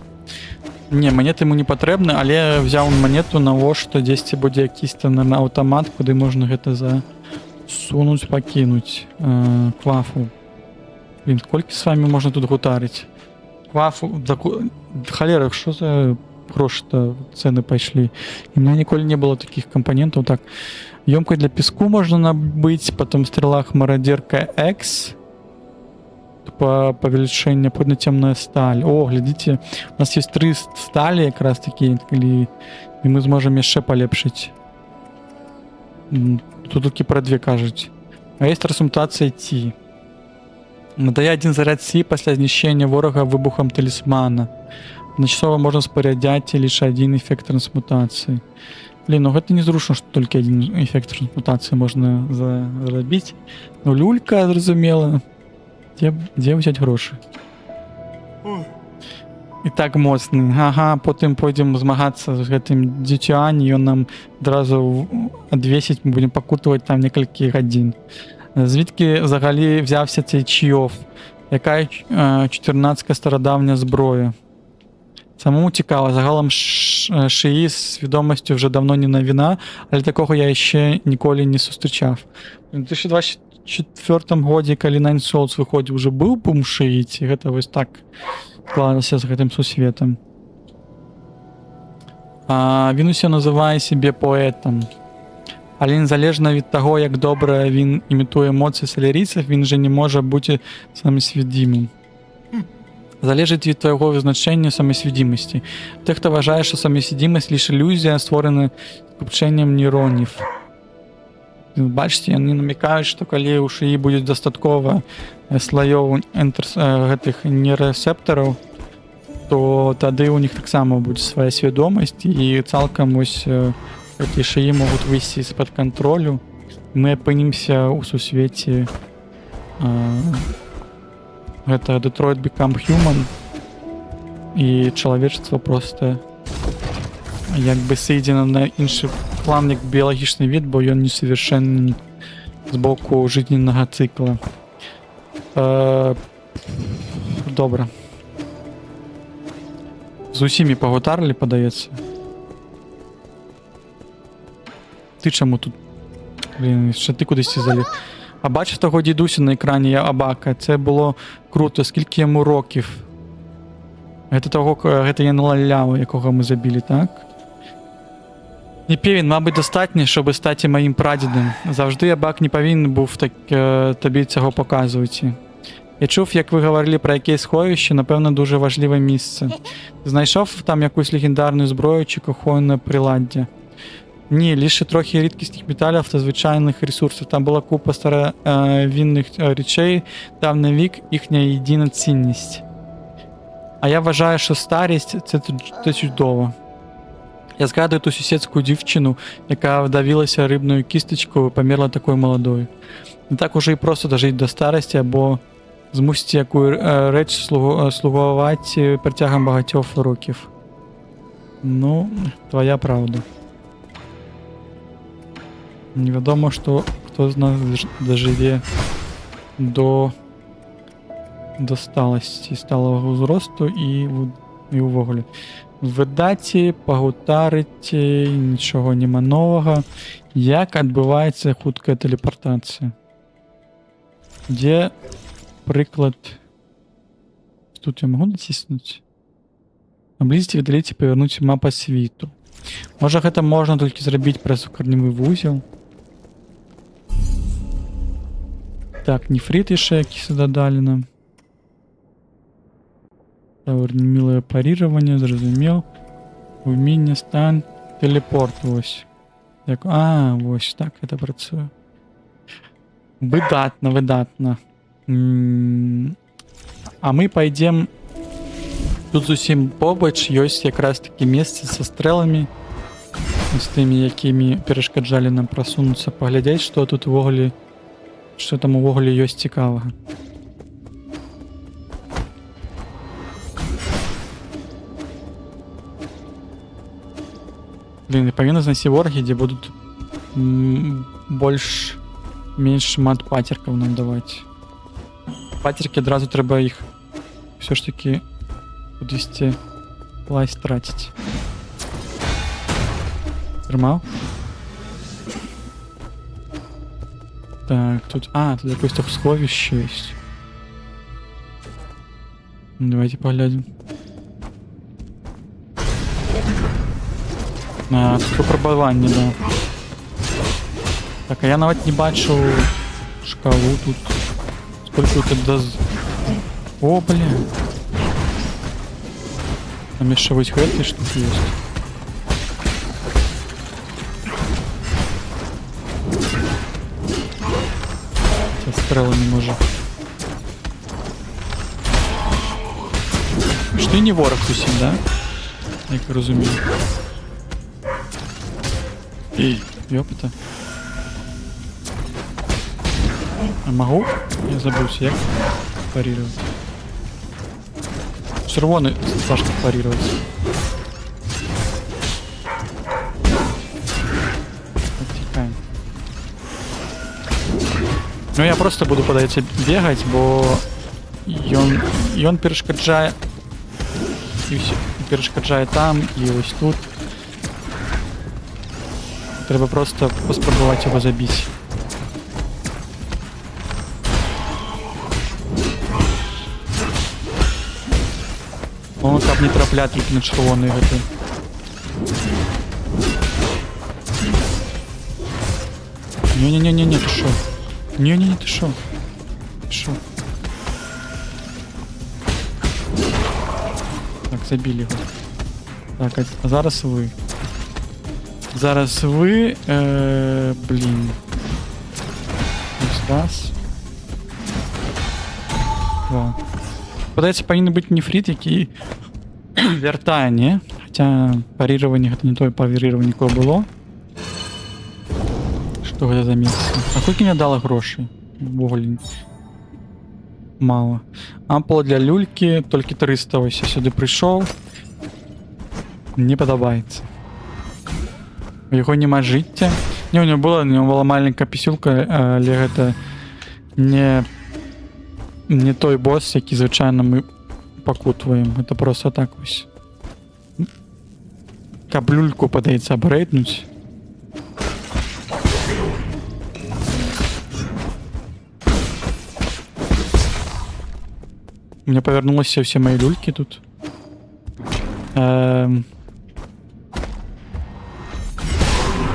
Не, монети йому не потрібні, але я взяв монету, навошта десь буде якийсь там автомат, куди можна гэта засунуть, покинуть. Квафу. Блін, скільки з вами можна тут гутарить? Квафу, холера, що за... гроши-то цены пошли. И у меня николи не было таких компонентов. Так, емкость для песку можно набыть, потом стрелах мародерка X. По повеличению поднатемная сталь. О, глядите, у нас есть 3 стали как раз таки, и мы сможем еще полепшить. Тут таки про 2 кажуть. А есть трансмутация T. Надає 1 заряд С после знищення ворога вибухом талисмана. Одночасово можно спорядять лишь 1 эффект трансмутации. Блин, ну это незручно, что только 1 эффект трансмутации можно заробить. Ну люлька, зразумела. Где взять гроши? І так моцний. Ага, потім пойдем змагатися з гэтым дзіцюань, і он нам одразу адвесить, мы будем покутувати там некалькі годин. Звідки взагалі взявся цей чийов? Яка 14-ка стародавня зброя? Самому цікаво, загалом шиї з свідомістю вже давно не новина, але такого я ще ніколи не зустрічав. У 2024 году, коли Nine Souls виходив, вже був бум шиїць, і гэта ось так склалося з гэтым сусветом. Він усе називає себе поетом. Але незалежно від того, як добре він імітує емоції солярійців, він же не може бути самосвідомим. Залежить від твоего визначення самосвідомості. Тих, хто вважає, що самосвідомість лише ілюзія, створена скупченням нейронів. Бачите, вони намікають, що коли у шиї буде достатково слоїв гэтых нейрорецепторів, то тоді у них так само буде своя свідомість, і цілком ось эти шиї можуть вийти з-під контролю. Ми опинимося у сусвіті это Detroit Become Human, і чоловічество просто якби соєднено на інший план, як біологічний від, бо він несовершенний з боку життєвого цикла. Добре. З усіми поготарили, подається. Ти чому тут? Блін, ще ти кудись заліз. А бачив того дідуся на екрані Абака? Це було круто. Скільки йому років? Це я наляляву, якого ми забили, так? Не певен, мабуть, достатньо, щоб стати моїм прадідом. Завжди Абак не повинен був тобі цього показувати. Я чув, як ви говорили про якесь сховище, напевно, дуже важливе місце. Ти знайшов там якусь легендарну зброю чи кохонне приладдя? Ні, лише трохи рідкісних металів та звичайних ресурсів. Там була купа старовинних речей, давний вік, їхня єдина цінність. А я вважаю, що старість – це чудово. Я згадую ту сусідську дівчину, яка вдавилася рибною кісточкою і померла такою молодою. Не так уже і просто дожити до старості, або змусити яку реч слугувати протягом багатьох років. Ну, твоя правда. Невідомо, хто з нас доживе до сталості, сталого зросту і увогулі. Видаті, погутарити, нічого нема нового. Як відбувається хутка телепортація? Де приклад? Тут я можу натиснути? Наблизити, віддаліться, повернути мапу світу. Може, це можна тільки зробити през корневий вузел. Так, нефрит ще якісь додали нам. Милое парирование, зрозумів. Вміння, стан, телепорт, ось. Ось так це працює. Видатно, видатно. А ми пойдем. Тут зусім побач, ось якраз таке місце со стрелами. З тими, якими перешкоджали нам просунутися, поглядять, що тут вуголі, що там у вуголі є цікавого. Блин, повинен знайти ворги, где будут меньше мат-патерков нам давать. Патерки одразу треба їх все ж таки кудись власть тратить. Тримав? Так, тут якось так сховище є. Давайте поглядим. Тут випробування, да. Так, а я навіть не бачу шкалу тут. Сколько тут доз... О, блин. Там еще вот эти штуки есть. Сейчас стрелы не может. Что и не ворог усім, да? Як розумію. Ёпта. А могу? Я забылся, як парировать. Червоный Сашка парировать. Оттекаем. Ну я просто буду подається бегать, бо ён перешкоджає. І все. Перешкоджає там, і ось тут. Треба просто поспробувати його забити. Он там не трапляє тільки на червоний гати. Не-не-не-не, ти шо? Не-не-не, ти шо? Ти шо? Так, забили його. Так, а зараз ви. Зараз ви... блін. Ось раз. Два. Подається, повинен бути нефрит, який вертає, не? Хоча парирование, это не то парирование, якое було. Що це за місце? А скільки мені дало грошей? Боголі. Мало. Ампула для люльки, тільки 300, ось я сюди прийшов. Не подобається. У його нема життя. Не, у него была маленькая пісюлка, але гэта не той босс, які звычайна мы пакутваем. Это просто так вось. Каб люльку, падаецца, абрэйднуць. У меня повернулися все мои люльки тут.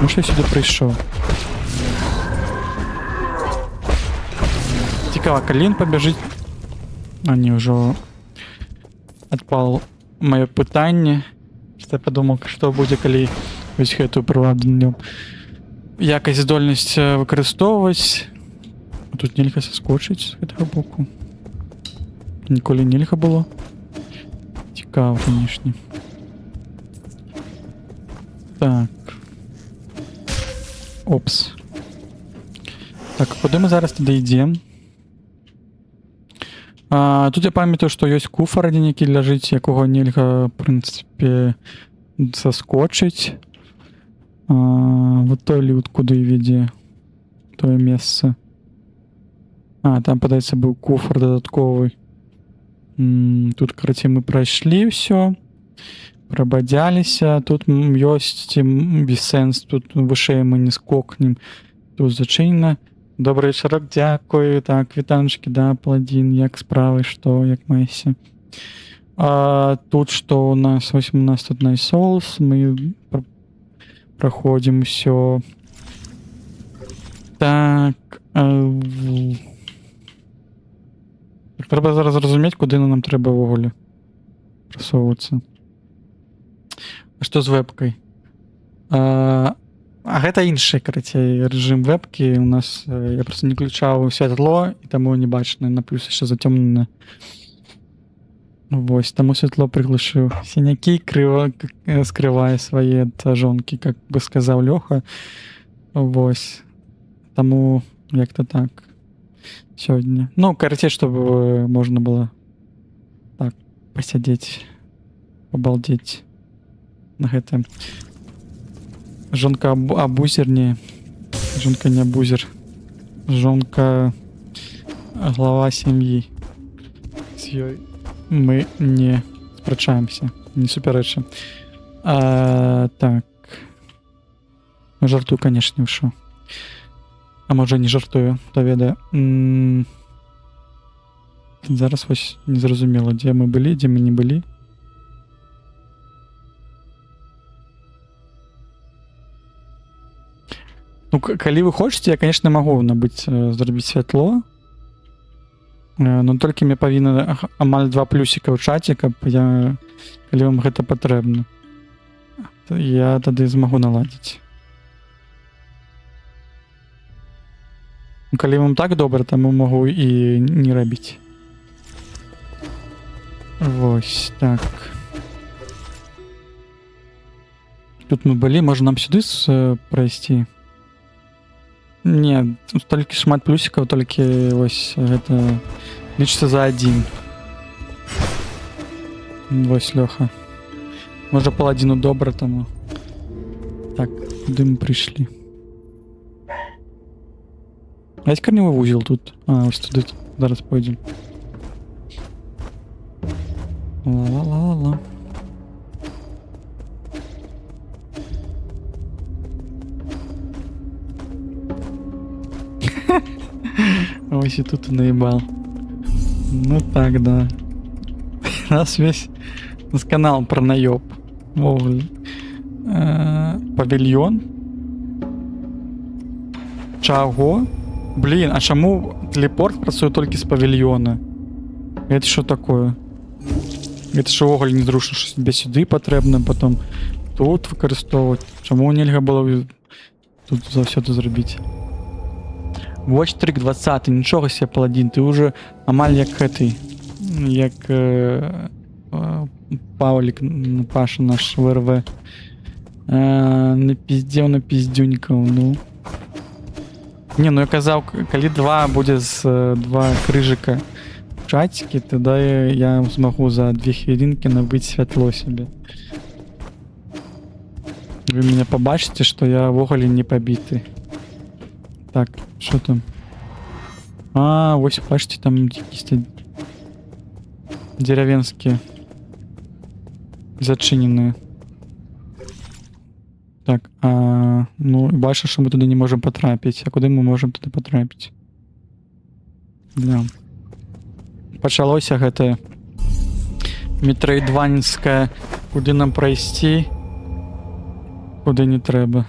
Може я сюди прийшов? Цікаво, коли він побіжить... А, ні, вже відпало моє питання. Я подумав, що буде, коли ось гэту приладу на ньому. Якась здольність використовувати. Тут нельзя соскочити з цього боку. Ніколи нельзя було. Цікаво, конечно. Так. Опс. Так, куди ми зараз туди йдемо? Тут я пам'ятаю, що є куфар один, який лежить, якого нельзя, в принципі, соскочить. Вот той люд, куди веде. Тое місце. Там, подається, був куфар додатковий. Тут, короче, мы прошли все, прободялися. Тут есть бессенс, тут выше мы не скокнем. Тут зачинено. Добрый вечерок, дякую. Так, вітаночки, да, паладин, як справи, что, як Месси. Тут что у нас? В общем, у нас тут Night Souls, мы проходим все. Так, треба зараз зрозуміти, куди нам треба в оголі просовуватися. А що з вебкою? Гэта іншы, короче, режим вебки. У нас, я просто не включав світло, і тому не бачно, на плюс ще затемнене. Ось, тому світло приглушив. Синяки скриває свої жонки, як би сказав Льоха. Ось. Тому як-то так. Сегодня. Ну, короче, чтобы можно было так посидеть, побалдеть на это. Жонка абузер, не. Жонка не абузер. Жонка глава семьи. С ёй мы не спрачаемся, не суперечим. Так. Жартую, конечно, шо. А може не жартую, хто ведає. Зараз ось не зрозуміло, де ми були, де ми не були. Ну, коли ви хочете, я, конечно, могу набыть, зробити світло. Но тільки мне повинно амаль 2 плюсика в чаті, коли вам гэта потрібно. Я тоді змогу наладити. Коли вам так добре, тому можу і не робити. Ось так. Тут ми були, може нам сюди пройти? Ні, тільки шмат плюсиків, тільки ось це лічиться за 1. Ось Льоха. Може паладину добре, тому. Так, куди ми прийшли? А есть корневой узел тут? Ось туди зараз пойдем. Ла-ла-ла-ла-ла. Ось и тут и наебал. Ну так, да. Нас весь канал про наеб. Павильон. Чаго? Блин, а чому телепорт працює тільки з павільйона? Это що такое? Это що оголь незручно, що тебе сюди потрібно, потім тут використовувати. Чому нельзя було тут завсёды зробити? Watch Trick 20, нічого себе, паладин, ти вже амаль як этой, як Павлік, Паша наш ВРВ. На піздюнькав, ну. Не, ну я казав, коли буде з 2 крижика в чатике, тоді я змогу за 2 хвилинки набити світло собі. Вы меня побачите, что я вуголі не побиты. Так, що там? А, ось бачите, там якісь деревенські зачинені. Так, ну, бачу, що ми туди не можемо потрапити. А куди ми можемо туди потрапити? Бля. Почалося гэта метроїдванське, куди нам пройти, куди не треба.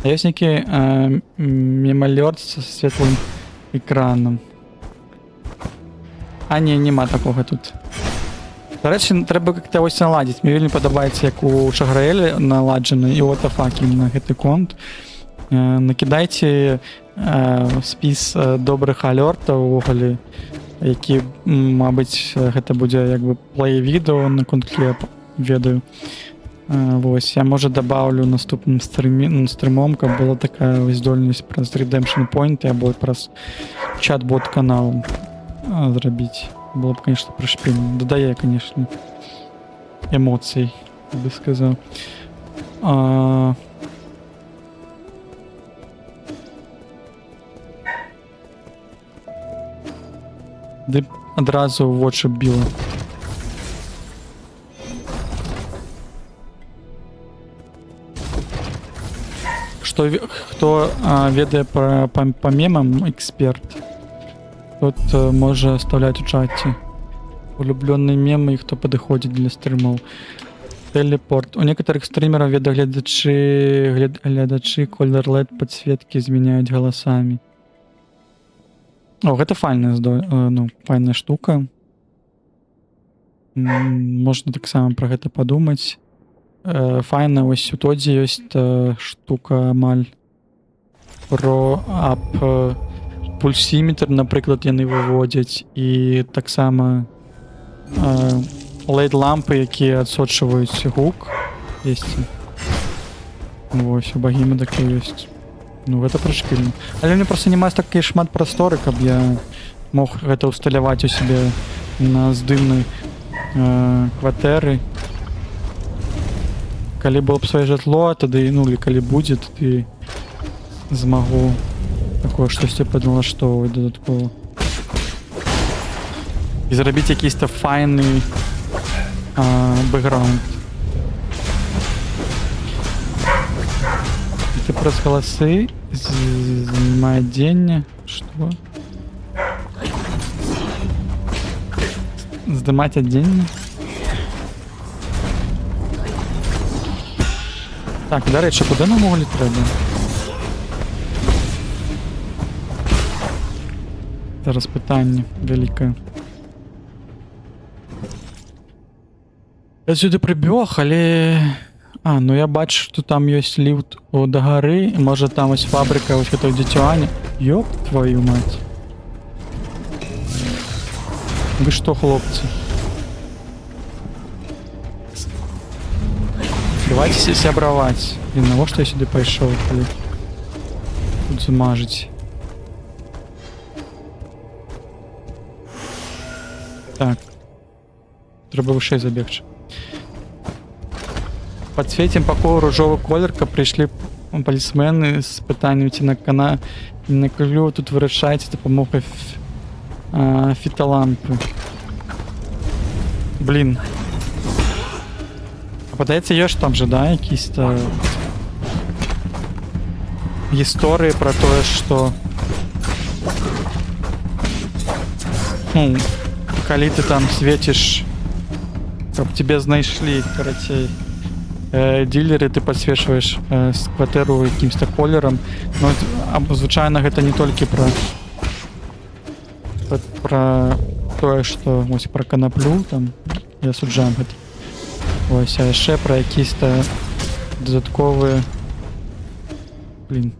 А є некий мемалерт з світлим екраном. А ні, нема такого тут. До речі, треба як-то ось наладити. Мені вельми подобається, як у Шаграелі наладжено, і WTF іменно гэты конт. Накидайте спіс добрых алёртаў увогуле, які, мабыць, гэта будзе як бы плей-відео на конт-кліп, ведаю. Вось, я, може, добавлю наступным стрімом, каб была такая здольнасць праз Redemption Point або праз чат-бот канал зрабіць. Было бы, конечно, пришпильно. Додає, конечно, эмоций, я бы сказал. Да одразу в очі біло. Хто ведає по мемам, експерт, тот може оставлять у чаті улюбленные мемы, и кто подходит для стримов. Телепорт. У некоторых стримеров глядачи колер LED подсветки изменяют голосами. О, гэта файная, ну, файная штука. Можна так само про гэта подумать. Файна, ось у Тодзі ёсць штука амаль про ап пульсіметр, напрыклад, яны выводзяць, і таксама лейд-лампы, якія адсочваюць гук, ёсць. Вось, у Багіма таке ёсць. Ну, гэта прышпільна. Але мне проста няма такі шмат прасторы, каб я мог гэта ўсталяваць у сябе на здымнай кватэры. Калі было б сваё жытло, тады, ну, или калі будзе, тады змагу такое штосьці падналаштоўваць дадаткова. І зрабіць якийсь-то файны бэкграунд. Это праз галасы занимает дзень. Что? Здымаць адзенне? Так, дарэчы, куды нам увогуле трэба? Зараз пытанне вялікае. Я сюды прыбег, але... ну я бачу, што там ёсць ліфт да гары, можа там ось фабрыка, ось гэта дзіцюаня. Ёп твою мать. Вы што, хлопцы? Давайте сябраваць. Блин, навошта я сюды пайшоў, калі тут замажыць? Так. Трэба вышэй забегчы. Подсветим покою ружовый колер, каб прыйшлі полисмены з пытаннем ці на клю тут вырашаеце дапамогай фіталампы. Блин. А падаецца, ёсць там же, да, якісь-то гісторыі про тое, што калі ты там свеціш, каб тебе знайшлі, карацей, дилеры, ты подсвечиваешь кватэру якімсь-то колерам. Но звычайна гэта не толькі про тое, што ось про канаплю, там я суджам гэта. Ось, а яшчэ про якісь-то дадатковыя, блин,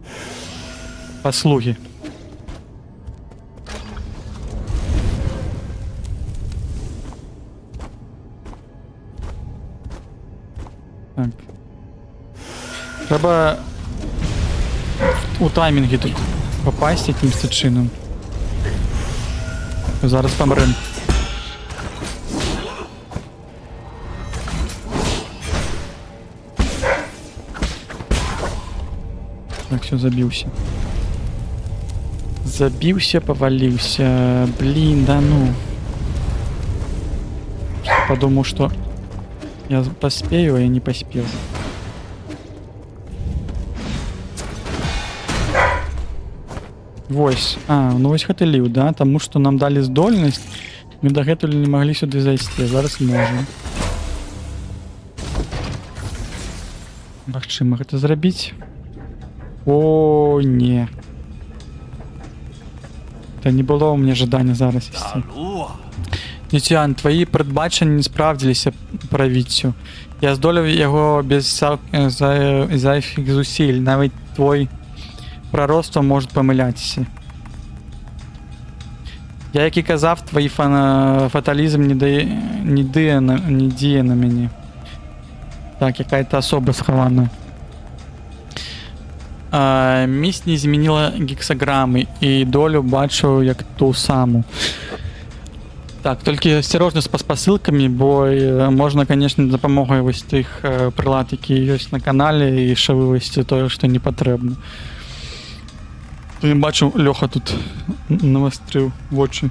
паслугі. Так. Треба у таймінги тут попасть якимось чином. Зараз помрем. Так, все, забился. Забился, повалился. Блин, да ну. Подумал, что я поспею, а я не поспел. Вось. А, ну вось гэты ліў, да? Таму што нам далі здольнасць. Мы дагэтуль не маглі сюды зайсці. Зараз можем. Магчыма гэта зрабіць? О, не. Та не было ў мне жадання зараз ісці. Нітян, твої передбачення не справдзіліся правіццю. Я здолеў яго без зайвых зусіль. Навіть твой пророцтво може помилятися. Я, як і казав, твій фаталізм не діє на мені. Так, яка-то особа схована. Мість не змінила гексаграми, і долю бачу як ту саму. Так, тільки осторожно з посилками, бо можна, звісно, за допомогою ось тих прилад, які є на каналі, і ще вивести те, що не потрібно. Я бачу, Льоха тут навострив в очі.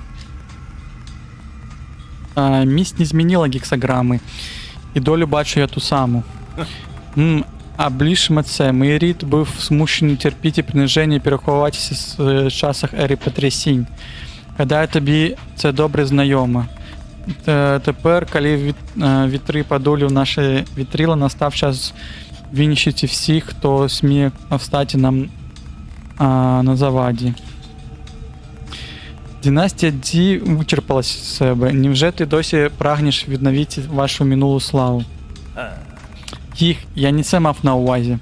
Мість не змінила гексаграми, і долю бачу я ту саму. Облишимо це. Мій рід був змушений терпіти приниження і переховуватися з часах ери потрясінь. Гадаю, тобі це добре знайомо. Тепер, коли вітри подули в наше вітрило, настав час винищити всіх, хто сміє встати нам на заваді. Династія Ді вичерпалась з себе. Невже ти досі прагнеш відновити вашу минулу славу? Їх, я не це мав на увазі.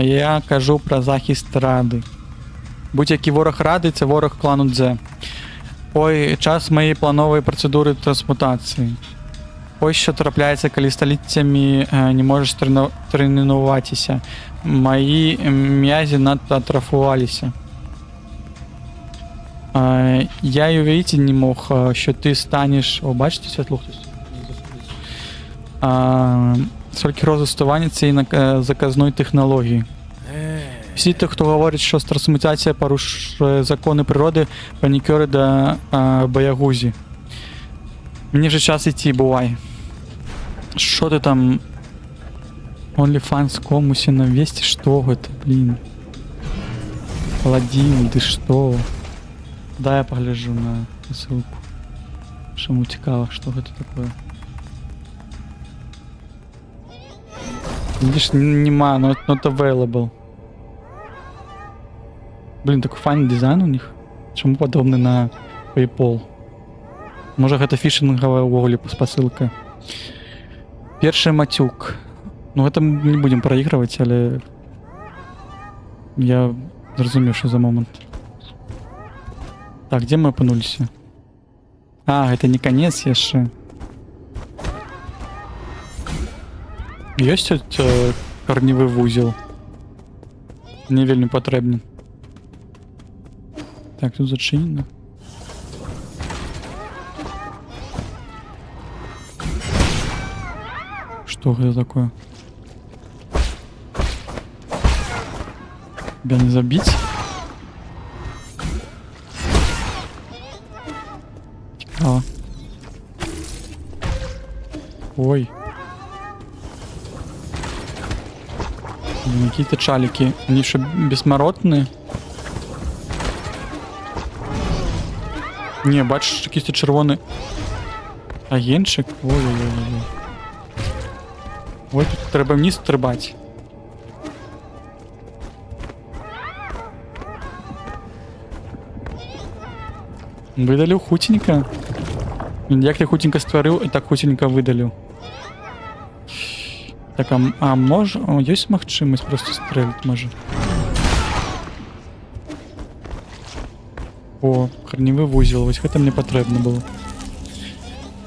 Я кажу про захист Ради. Будь-який ворог Ради – це ворог клану Дзе. Ой, час моєї планової процедури трансмутації. Ось що трапляється, коли століттями не можеш тренуватися. Мої м'язі надто атрофувалися. Я й уявити не мог, що ти станеш... О, бачите, світло хтось? Скільки розустування цієї заказної технології. Всі ті, хто говорить, що трансмутація порушує закони природи, панікери до боягузі. Мені вже час йти, бувай. Що ти там? OnlyFans комусь на весте? Что это, блин? Паладин, ты что? Да, я погляжу на ссылку. Чому цікаво, что это такое? Видишь, нема, not available. Блин, такой файний дизайн у них. Чому подобный на PayPal? Може, гэта фішинговая увогуле спасылка. Перший матюк. Ну, это мы не будем проигрывать, але... Я зрозумів, що за момент. Так, где мы опынулись? А, это не конец яшчэ. Есть тут корневый вузел? Мне вельмі патрэбны. Так, тут зачинено. Что это такое? Тебя не забить? Цікаво. Ой. Какие-то чалики. Они что, бессмертные? Не, бачиш, якийсь червоний агентчик. Ой-ой-ой. Ой, тут треба вниз стрибати. Видалив хутенько. Як ти хутенько створив, і так хутенько видалив. Так, а може... О, є можливість просто стрелять, може. О, корневий вузел, ось це мені потрібно було.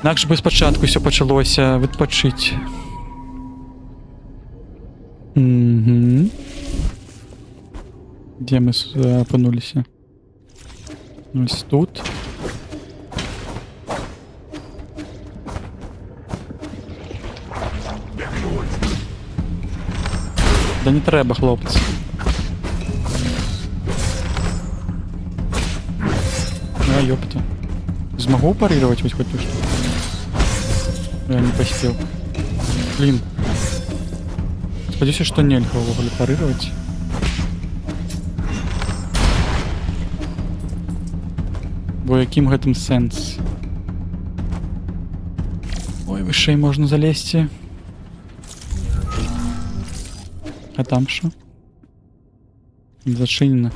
Інакше би спочатку все почалося відпочити. Угу. Де ми опинулися? Ось тут. Да не треба, хлопці. А, ёпта. Смогу парировать хоть что? Я не поспел. Блин. Сподіваюся, что нельзя его парировать. Бо яким гэтым сенс? Ой, вышэй можна залезці. А там що? Зачинено.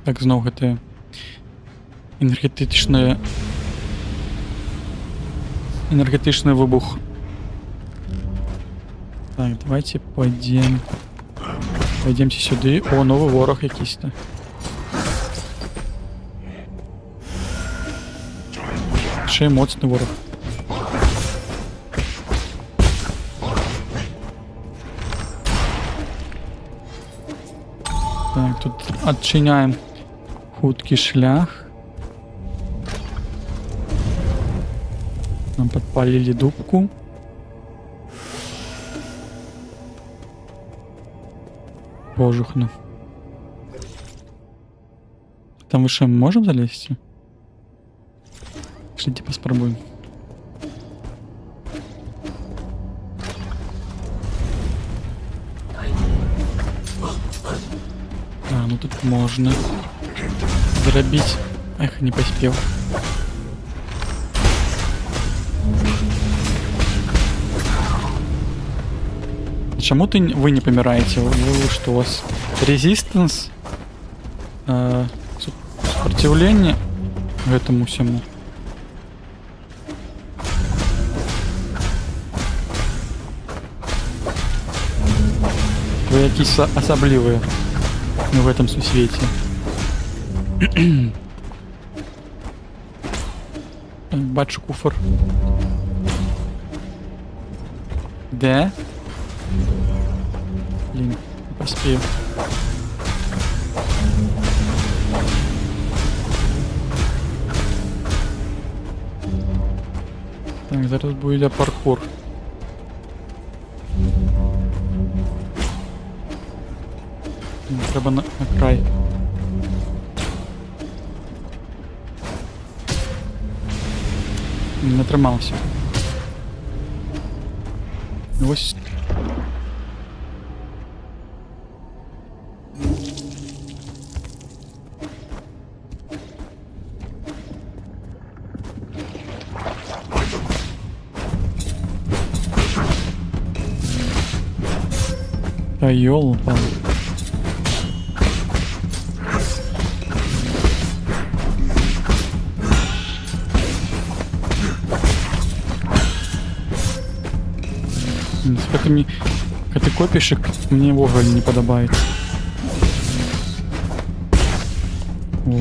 Так, знову гэта энергетичны выбух. Так, давайте пойдемте сюды. О, новый ворог якийсь-то. Ще й моцний ворог. Так, тут отчиняем хуткий шлях. Нам подпалили дубку. Пожухну. Там выше мы можем залезть? Пошлите попробуем. А, ну тут можно заробить. Эх, не поспел. Почему вы не помираете? Вы что, у вас резистанс? Сопротивление к этому всему? Вы якісь особливые в этом сусвете. Бачу куфр. Де? Блин, не поспею. Так, зараз буде паркур. Треба на край. Не тримався. Ось. Та ёлпа. Как ты копишь, мне вогонь не подобається. О.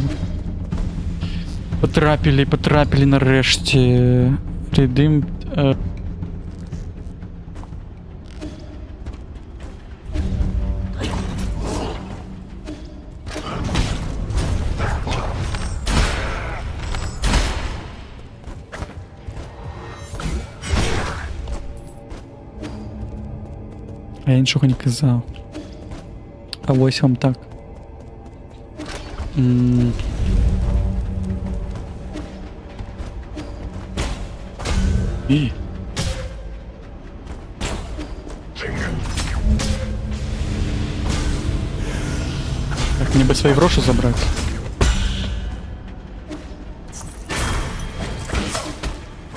Потрапили нарешті. Redeemed. А я нічого не казав. А ось вам так. І. Так, мені би свої гроші забрати.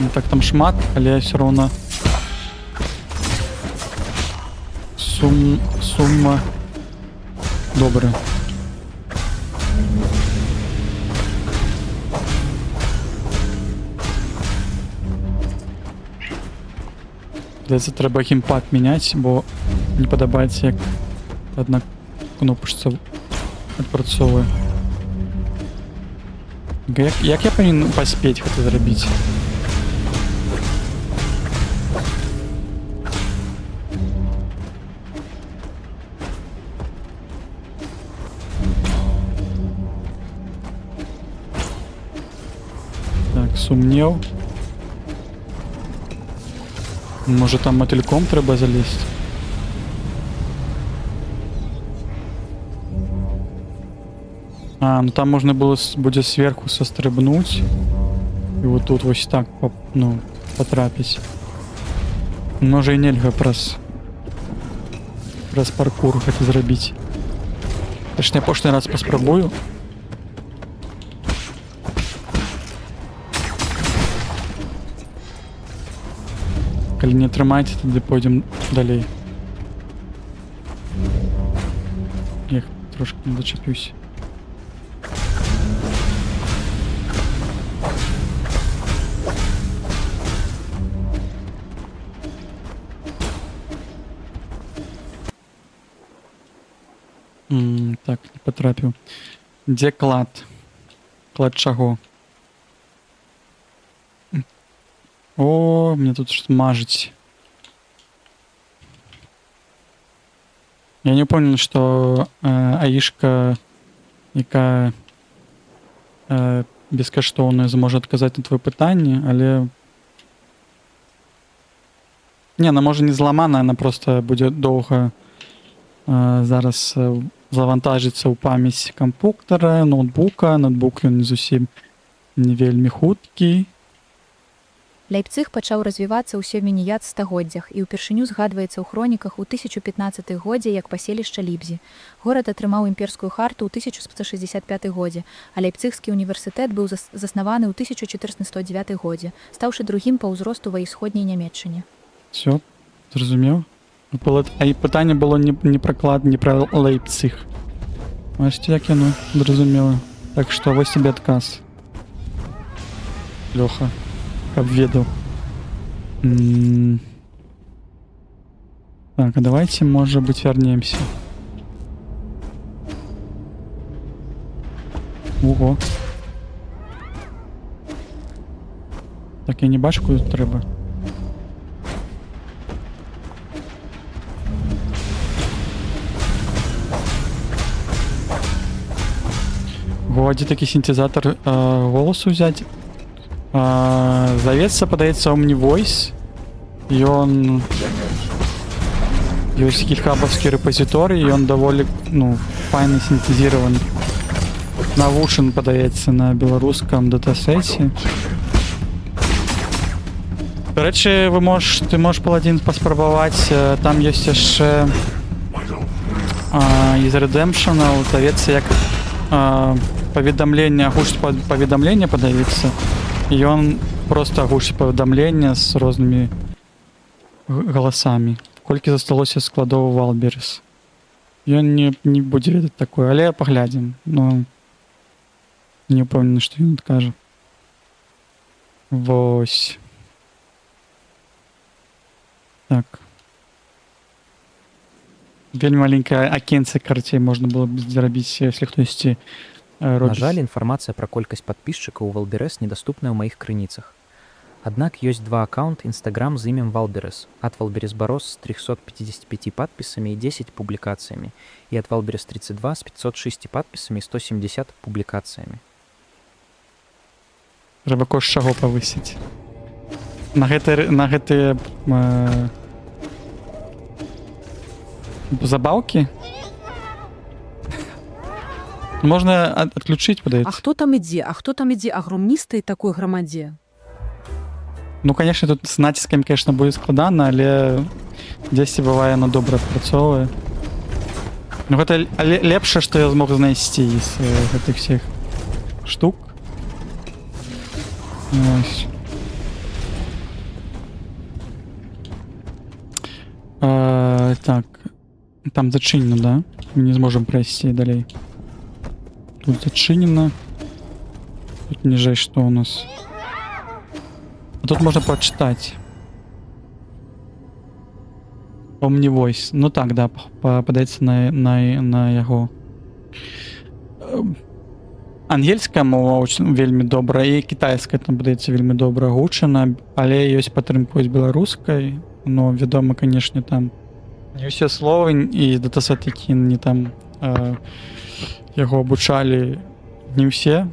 Не так там шмат, але я все равно Сума. Добре. Здається, треба геймпад міняти, бо не подобається, як одна кнопочка відпрацьовує. Як я повинен поспеть це зробити? Так, сумнів. Може там мотыльком треба залезть? А, ну там можна було буде зверху сострибнуть. І вот тут ось так, ну, потрапить. Може і нельга праз паркур гэта зрабіць. Точнее, прошлый раз паспрабую. Калі не атрымаецца, тады пойдзем далей. Я трошки не дачапіўся. Так, не потрапіў. Дзе клад? Клад чаго? О, мне тут что-то мажить. Я не понял, что аишка, якая бескаштоўная, зможа адказаць на твоё пытанне, але... Не, она можа не зламана, она просто будзе доўга зараз завантажыцца ў памяць кампутара, ноутбука. Ноутбук ён не зусім не вельмі хуткі. Лейпцыг пачаў развівацца ў сёмені-яд стагоддзях і ўпершыню згадваецца ў хроніках у 1015 годзе як паселішча Лібзі. Горад атрымаў імперскую харту ў 1165 годзе, а Лейпцыгскі універсітэт быў заснаваны ў 1409 годзе, стаўшы другім па ўзросту ва ўсходняй Нямецчыне. Всё, зразумеў. А і пытанне было не пра клад, не пра Лейпцыг. Бачыце, як яно зразумела. Так што вось тебе адказ. Лёха, каб ведаў. Так, а давайте, может быть, вернемся. Ого. Так, я не бачу, куди треба. Вводі такий синтезатор голосу взять. Зовется, подається Omnivoice. І он... Есть гитхабовский репозиторий, и он довольно, ну, файно синтезирован. Навушен подається на белорусском датасеті. До речі, ти можеш, Паладін, поспробувати. Там є ще із Redemption, здається, як повідомлення, гучить повідомлення подається. И он просто оглушит поведомления с разными голосами. Кольки засталося складово Валберес. И он не будет ведать такое. Але поглядим. Но не упевнений, что він откаже. Вось. Так. Вельми маленькое окенце карцей можно было бы заробить, если хтось На жаль, інфармацыя пра колькасць падпісчыкаў у Валберес недаступная ў маіх крыніцах. Аднак ёсць два аккаунт Instagram з імем Валберес, ад Валберес Барос з 355 падпісамі і 10 публікацыямі, і ад Валберес 32 з 506 падпісамі і 170 публікацыямі. Трэба кошт чаго павысіць. На гэтыя забаўкі? Можно отключить, подается. А хто там ідзе? А хто там ідзе агромністай такой грамадзе? Ну, конечно, тут с натисками, конечно, будет складана, але дзесьці бывае оно добра працоўвае. Ну, гэта лепшае, што я змог знайсці з гэтых всех штук. Ось. Так. Там зачинено, да? Мы не зможем пройти далей. Тут зачинено. Тут ниже что у нас? А тут можно почитать. Omnivoice. Ну так, да, попадается на яго. Ангельская мова вельмі добра, і китайская там падаецца вельмі добра гучана, але ёсць падтрымка з беларускай, но вядома, конечно, там не ўсе словы і датасет, які не там яго абучалі, не ўсе.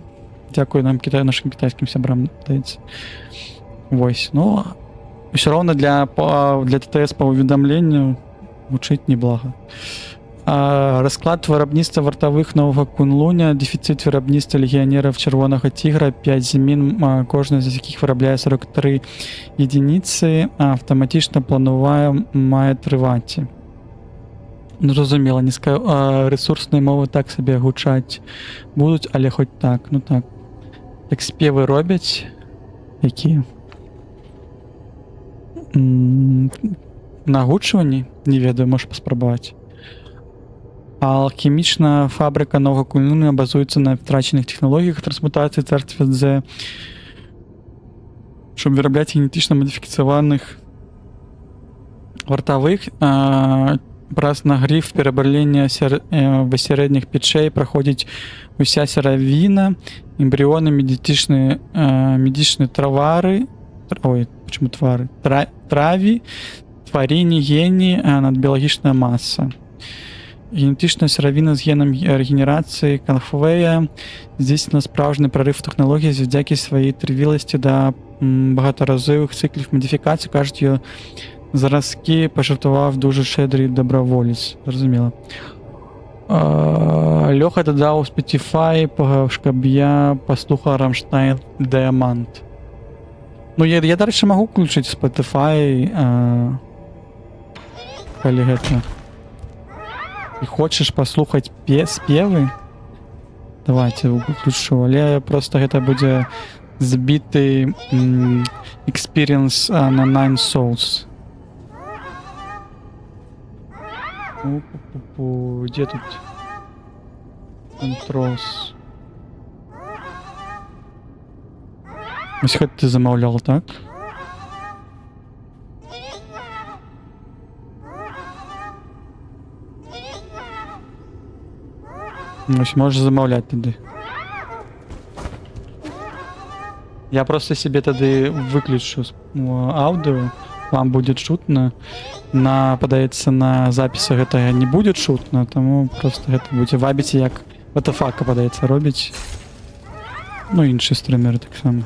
Дзякую нам нашим китайскім сябрам, падаецца. Вось, ну Все равно для ТТС по уведомлению гучить неблага. Расклад виробництва вартових нового Кунлуня, дефіцит виробництва легіонерів Червоного Тигра, 5 змін, кожна з яких виробляє 43 єдиниці, автоматично має тривати. Ну, зрозуміло, ресурсні мови так собі гучать будуть, але хоч так, ну так. Так співи роблять, які? На гучуванні? Не ведаю, можеш поспробувати. Алхімічна фабрика нового Кунлуня базується на втрачених технологіях трансмутації царства Дзе, щоб виробляти генетично модифікованих вартових. Раз нагрів переберління середніх печей проходить уся сировина, ембріони, медичні товари, почему твари? Траві, тваринні, гені, надбіологічна маса. Генетична сировина з геном регенерації Конфвея здійснила справжній прорив в технології завдяки своїй тривілості до багаторазових циклів модифікації, кажуть, його зразки пожертвував дуже щедрий доброволець. Зрозуміло. Льоха додав Spotify, Погашкаб'я, послухав Рамштайн, Диамант. Ну, я дальше могу включить Spotify, коли это... И хочешь послухать спевы? Давайте включу. Але просто это буде збитий experience на Nine Souls. Где тут Controls? Ось хоч ти замовляв, так? Ось можеш замовляти тоді. Я просто себе тоді виключу аудио, вам буде чутно. Подається на записах это не буде чутно, тому просто это будете вабити, як WTF подається робить. Ну, інші стримери так само.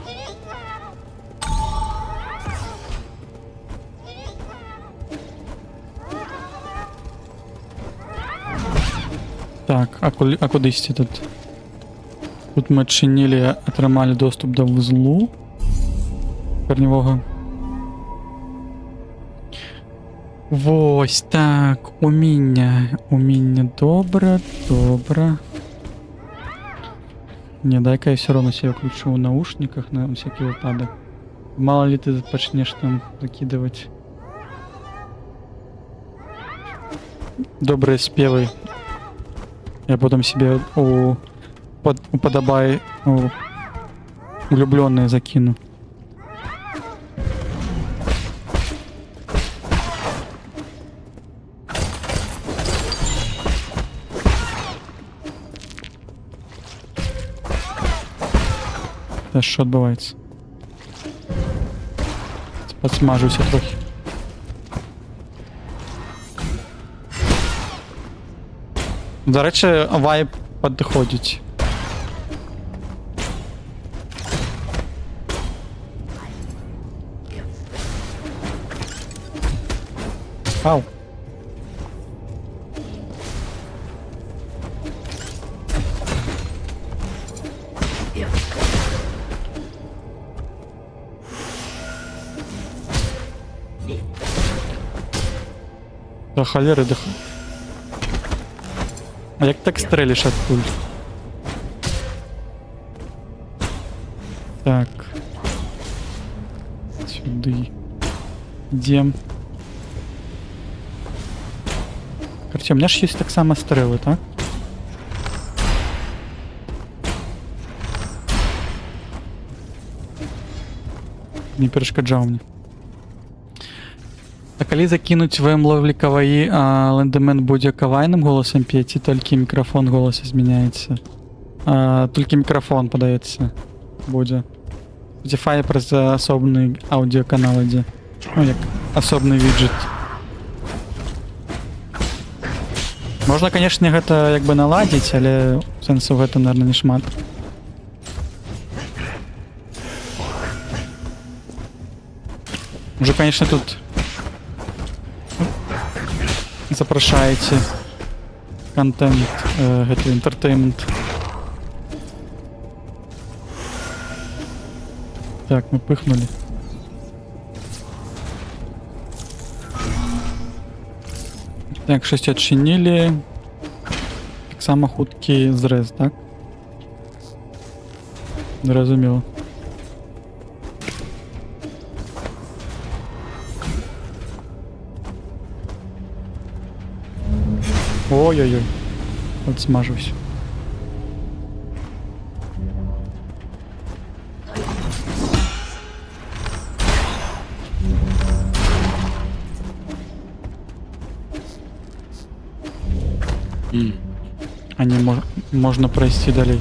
Так, а куди йти тут? Тут ми чинили, отримали доступ до вузлу корневого. Ось так, уміння. Уміння добре, добре. Не, дай-ка я все равно себе включу в наушниках на всякий выпадок. Мало ли ты почнешь там закидывать. Добрые спевы. Я потом себе уподобай влюбленные закину. Та що відбувається? Подсмажуся трохи. До речі, вайб підходить. Ау. До холери, до холери. А як так стрелиш от пуль? Так. Сюди. Йдем. Короче, у меня ж есть так само стрелы, так? Не перешкоджав мені. А коли закинуть в ловлі каваї, лендемен буде кавайним голосом петь, і тільки мікрофон голос зміняється. Тільки мікрофон подається буде. Spotify просто особний аудіоканал іде. Ну, як особний віджит. Можна, конечно, гэта як бы наладзіць, але сэнсу гэта, наверное, не шмат. Уже, конечно, тут запрашаете контент, это entertainment. Так, мы пыхнули. Так, 6 отчинили. Так само худкий зрез, так? Зрозуміло. Ой-ой-ой. От смажусь. А не можна пройти далі.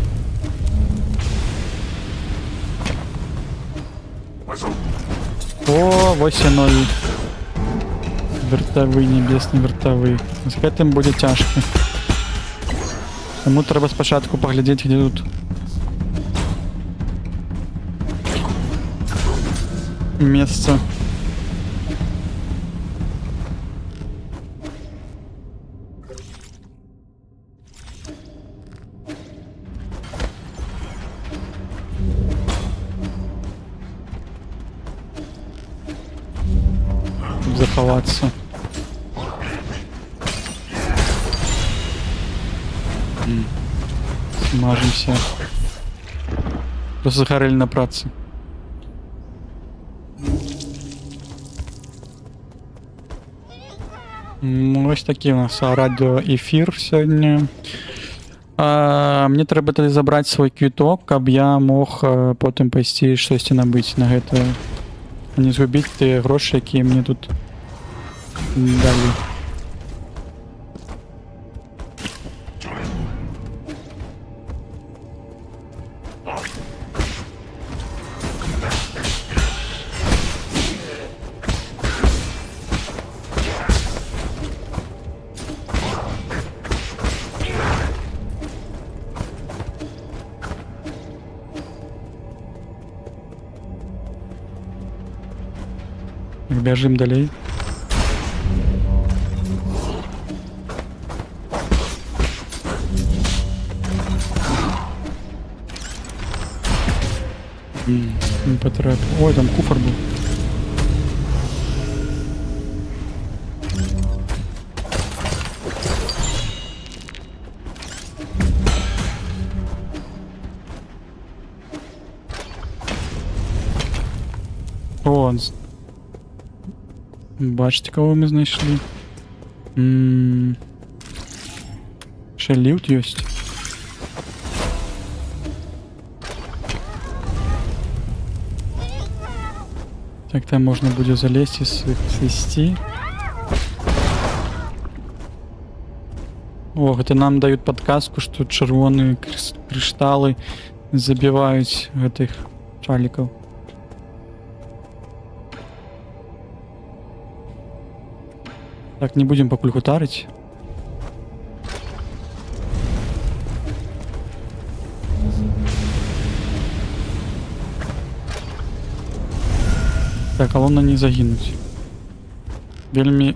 О, ось і нові. Вертовий, небесний вертовий. З гэтым буде тяжко. Тому треба спочатку поглядіти, де тут місце. Заховаться. Смажемся. Просто загорели на праці. Ну, ось такий у нас радіоефір сьогодні. Мені треба тоді забрати свій квіток, каб я мог потім пайсці щось набити на гэта. Не згубити ті гроші, які мені тут дали. Бежим далей. Не потрапил. Ой, там куфар был. О, бачите, кого ми знайшли. Ще ліфт есть. Так, там можна буде залезть і свести. О, это нам дают подсказку, что червоные кришталлы забивают этих чаликов. Так, не будем по кульку тарить. Так, колонна не загинуть. Вельми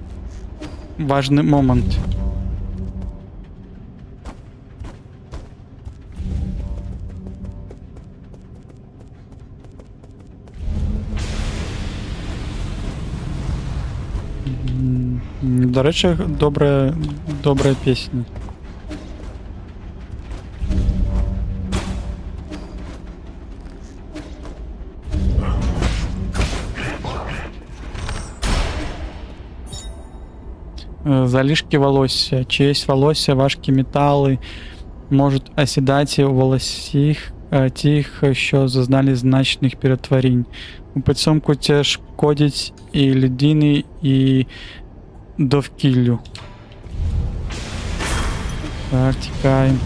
важный момент. До речі, добра пісня. Залишки волосся. Чиєсь волосся, важкі метали можуть осідати у волоссях тих, що зазнали значних перетворень. У підсумку це шкодить і людині, і довкіллю. Так, тікаємо.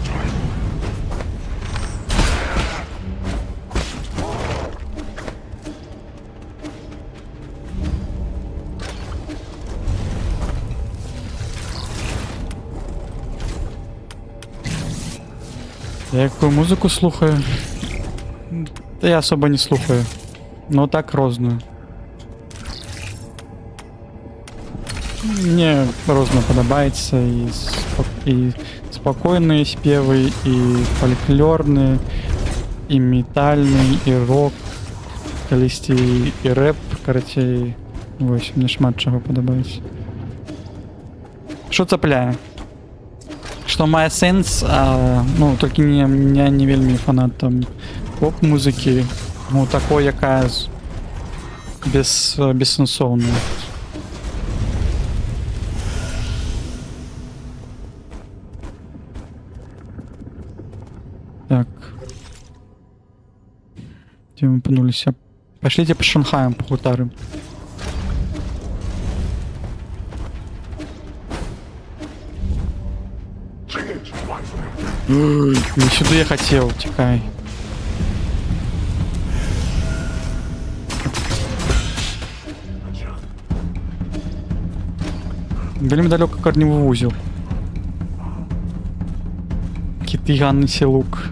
Я яку музику слухаю? Та я особо не слухаю. Ну так розную. Мне розна падабаецца і спакойныя спевы, і фальклорныя, і метальны, і рок, калісьці і рэп, карацей, вось, мне шмат чаго падабаецца. Што цапляе? Што мае сэнс, ну, толькі не вельмі фанат там поп-музыкі, ну, такой, якая бессэнсоўная. Так. Где мы пнулись? Пошлите по Шанхаям погутарим. Не сюда я хотел, текай. Блин, далеко корневый узел. Китыганный селук.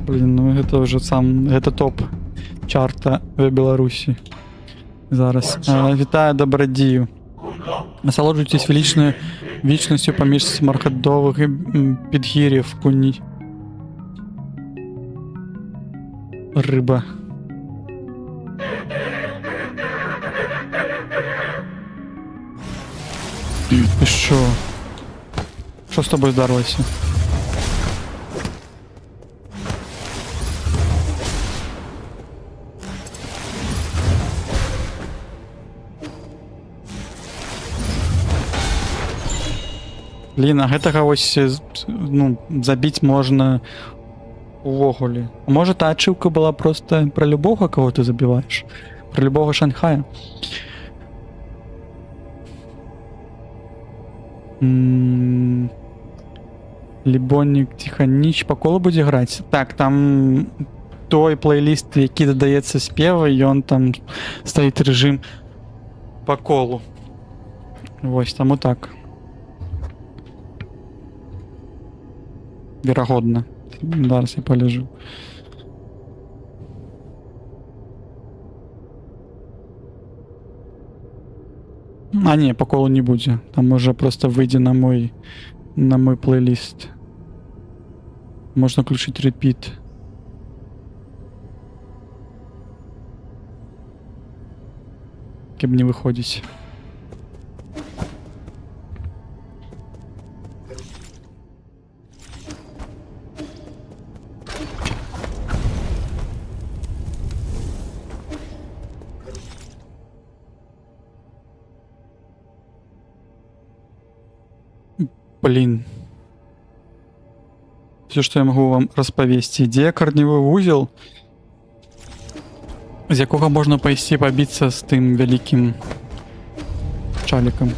Блин, ну это уже это топ чарта в Беларусі. Зараз. Вітаю, добрадію. Насолоджуйтесь вічністю поміж смаркадових підгір'їв, куні. Риба. Ти що? Що з тобою здарилося? Блін, а гэтага ось, ну, забіць можна увогуле. Можа, та ачыўка была просто про любого, кого ты забіваеш? Про любого Шанхая? Лібонік Тиханіч по колу будзе граць? Так, там той плейліст, які дадаецца спева, ён там стаіць рэжым по колу. Вось, таму так. Верагодна. Зараз я полежу. А не, по колу не будзе. Там уже просто выйдзе на мой плейлист. Можно включить repeat. Каб не выходить. Блин. Все, что я могу вам распавесці. Ідзе карневы вузел, з якога можна пайсці пабіцца з тым вялікім чалікам.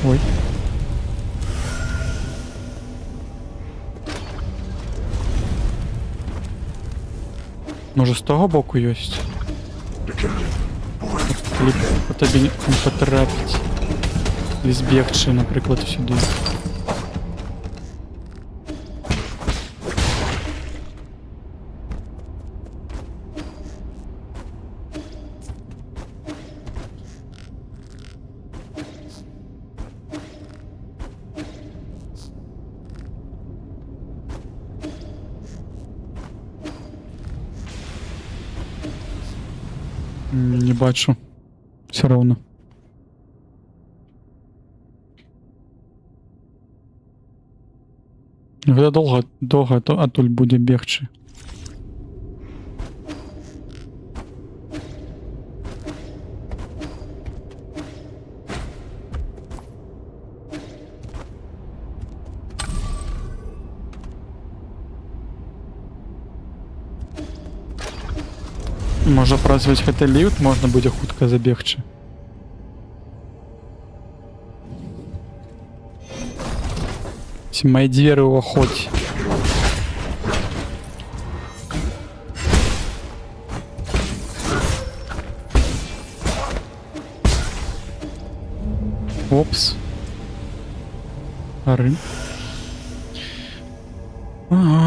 Ой. Може, з того боку ёсць? По тобі не потрапіць. І збегчы, наприклад, сюди. Не бачу. Все равно. Гэта доўга адтуль будзе бегчы. Можа, праз вось гэты ліфт можна будзе хутка забегчы. Ці мае дзверы ўваходзь. Опс. Ары.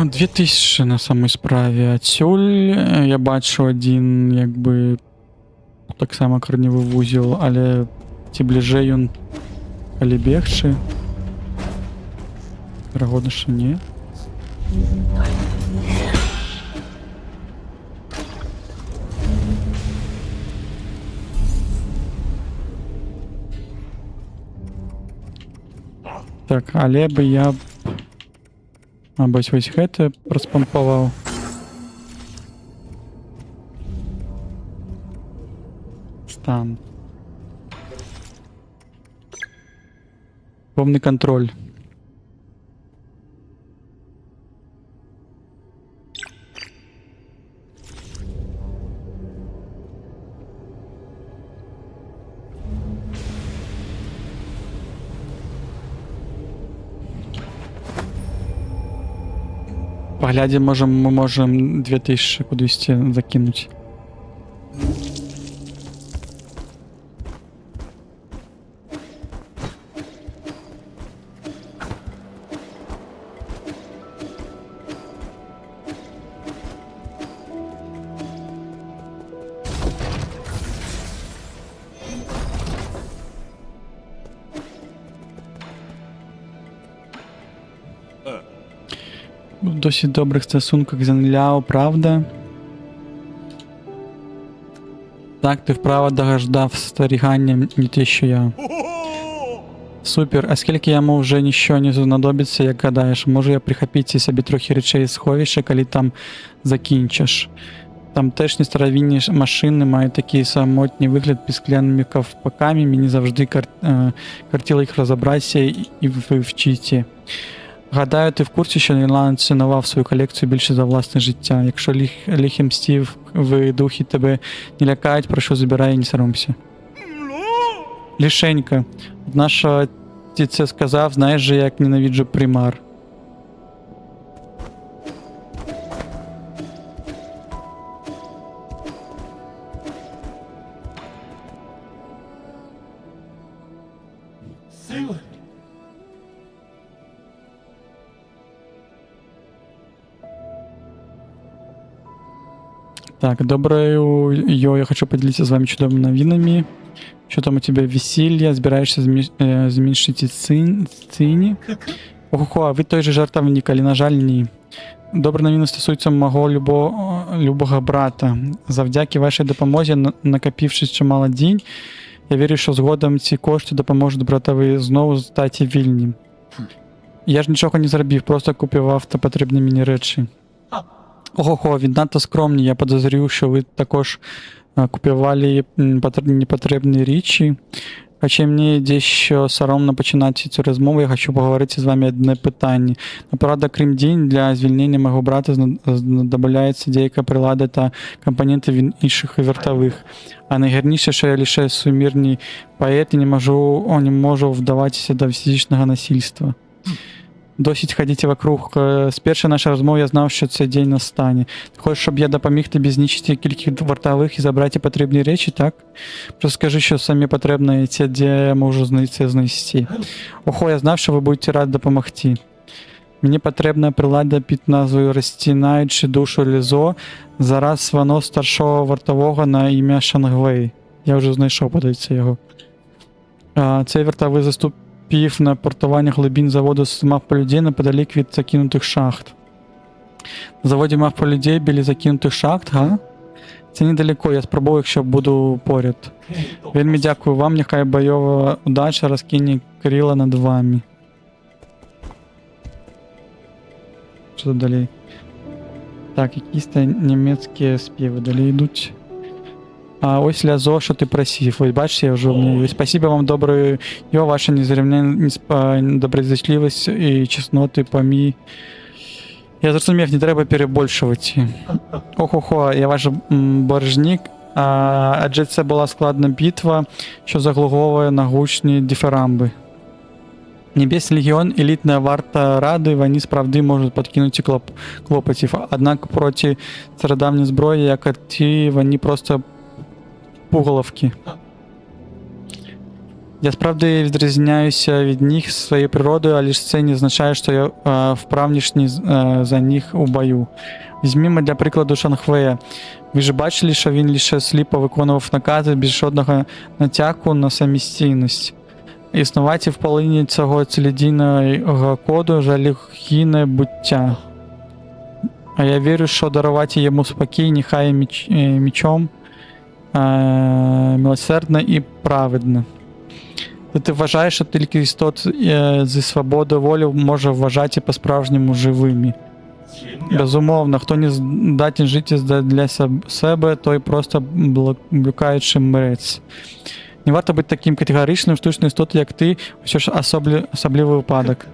2000 на самой справе. Адсюль я бачу один, як бы, так само карнівы вузел, але ці бліжэй ён калі бегчы. Верагодна, що ні. Так, але бы я абось вось гэты праспампаваў. Стан. Повний контроль. Поглядим, мы можем 2000 кудысьці закинуть. В досить добрих стосунках з Анляо, правда? Так, ти вправо догождав старігання, не те, що я. Супер, а скільки йому вже нічого не знадобиться, як гадаєш? Можу я прихопити собі трохи речей з сховища, коли там закінчиш? Там теж не старовинні машини мають такий самотній вигляд під скляними ковпаками. Мені завжди кортіло їх розібратися і вивчити. Гадаю, ти в курсі, що Нілан цінував свою колекцію більше за власне життя. Якщо лихі мстіві духи тебе не лякають, прошу, забирай і не соромся. Лишенька. Наша ти це сказав, знаєш же, як ненавиджу примар. Так, доброе, я хочу поделиться с вами чудовыми новинами. Что там у тебя веселье? Збираєшся зменшити ціні? Ого, а ви той же жартовник, але, на жаль, ні. Добра новина стосується мого любого брата. Завдяки вашій допомозі, накопившись чимало дінь, я вірю, що згодом ці кошти допоможуть братові знову стати вільним. Я ж нічого не зробив, просто купував та потрібні мені речі. Ого, він надто скромний, я підозрюю, що ви також купували непотрібні речі. Хоча мені дещо соромно починати цю розмову, я хочу поговорити з вами одне питання. Правда, крім день, для звільнення мого брата знадобляється деяка прилада та компоненти інших вартових. А найгарніше, що я лише сумірний поет і не можу вдаватися до фізичного насильства. Досить ходити вокруг. З першої нашої розмови я знав, що цей день настане. Ти хочеш, щоб я допоміг тобі знищити кількох вартових і забрати потрібні речі, так? Просто скажи, що самі потрібні ті, де я можу це знайти. Ого, я знав, що ви будете раді допомогти. Мені потрібна прилада під назвою «Розтінаючи душу Лізо» зараз свано старшого вартового на ім'я Шангвей. Я вже знайшов, подається його. Цей вартовий пів на портування глибин заводу з мавполюдей неподалік від закинутих шахт. На заводі мавполюдей біля закинутих шахт, га? Це недалеко, я спробую, якщо буду поряд. Вельми дякую вам, нехай бойова удача розкине крила над вами. Що тут далі? Так, якісь німецькі співи далі йдуть. А ось Лязо, що ти просив. Ось бачите, я вже у мене є. Спасибо вам, доброю, ваша незрівняна доброзичливість і чесноти помі. Я зрозумів, не треба перебольшувати. Охо-хо, я ваш боржник, адже це була складна битва, що заглуговує на гучні дифирамби. Небесний легіон, елітна варта Ради, вони справді можуть підкинути клопотів. Однак проти стародавньої зброї, як ті, вони просто пуголовки. Я справді відрізняюся від них своєю природою, але ж це не означає, що я вправніший за них у бою. Візьмімо для прикладу Шанхвея. Ви ж бачили, що він лише сліпо виконував накази без жодного натяку на самостійність. Існувати в полині цього цілодійного коду жалюгідне буття. А я вірю, що дарувати йому спокій, нехай мічом милосердно і праведно. Ти вважаєш, що тільки істот зі свободою волі може вважати по-справжньому живими. Безумовно, хто не здатен жити для себе, той просто блукаючий мрець. Не варто бути таким категоричним штучною істотою, як ти, що ж особливий випадок.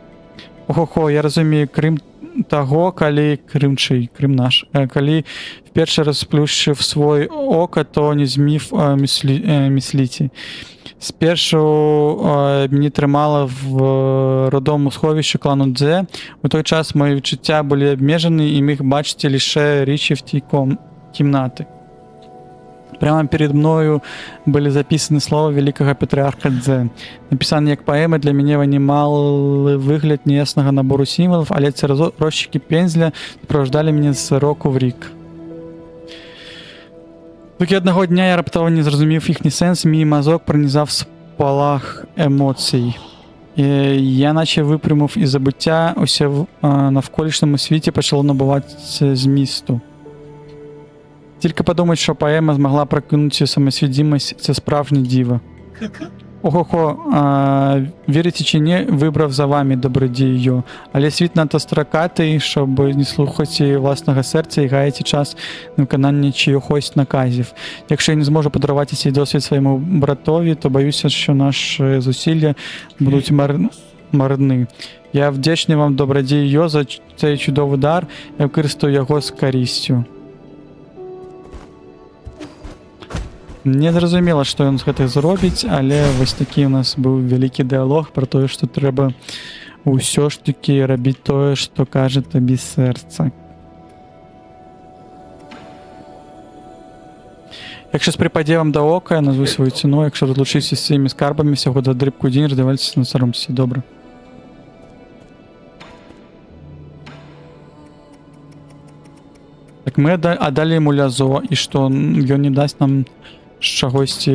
Ого-го, я розумію, крім того, Крим наш, коли вперше розплющив своє око, то не змів мислити. Спершу мені тримало в родовому сховищі клану Дзе. У той час мої відчуття були обмежені і міг бачити лише речі в тій кімнаті. Прямо перед мною были записаны слова великого патріарха Дзе. Написані як поеми, для мене вони мали вигляд неясного набору символів, але ці розчики пензля супроводжували мене з року в рік. Тільки одного дня я раптово не зрозумів їхній сенс, мій мозок пронизав спалах емоцій. І я наче випрямив із забуття, усе в навколишньому світі почало набуватися змісту. Тільки подумати, що поема змогла прокинути самосвідомість, це справжнє диво. Ого-го, вірите чи ні, вибрав за вами добродію. Але світ надто строкатий, щоб не слухати власного серця і гаяти час на виконання чиїхось наказів. Якщо я не зможу подарувати цей досвід своєму братові, то боюся, що наші зусилля будуть марні. Я вдячний вам, добродію, за цей чудовий дар, я використаю його з користю. Не зрозуміло, що він з гэтых зробить, але ось такий у нас був великий діалог про те, що треба усё ж таки робити те, що каже тобі серце. Якщо з припадів до ока, я назву свою ціну, якщо розлучився з своїми скарбами, всього до дрібку день, роздавайтеся на соромці. Добре. Так ми отдали йому лязо, і що, він не дасть нам чогось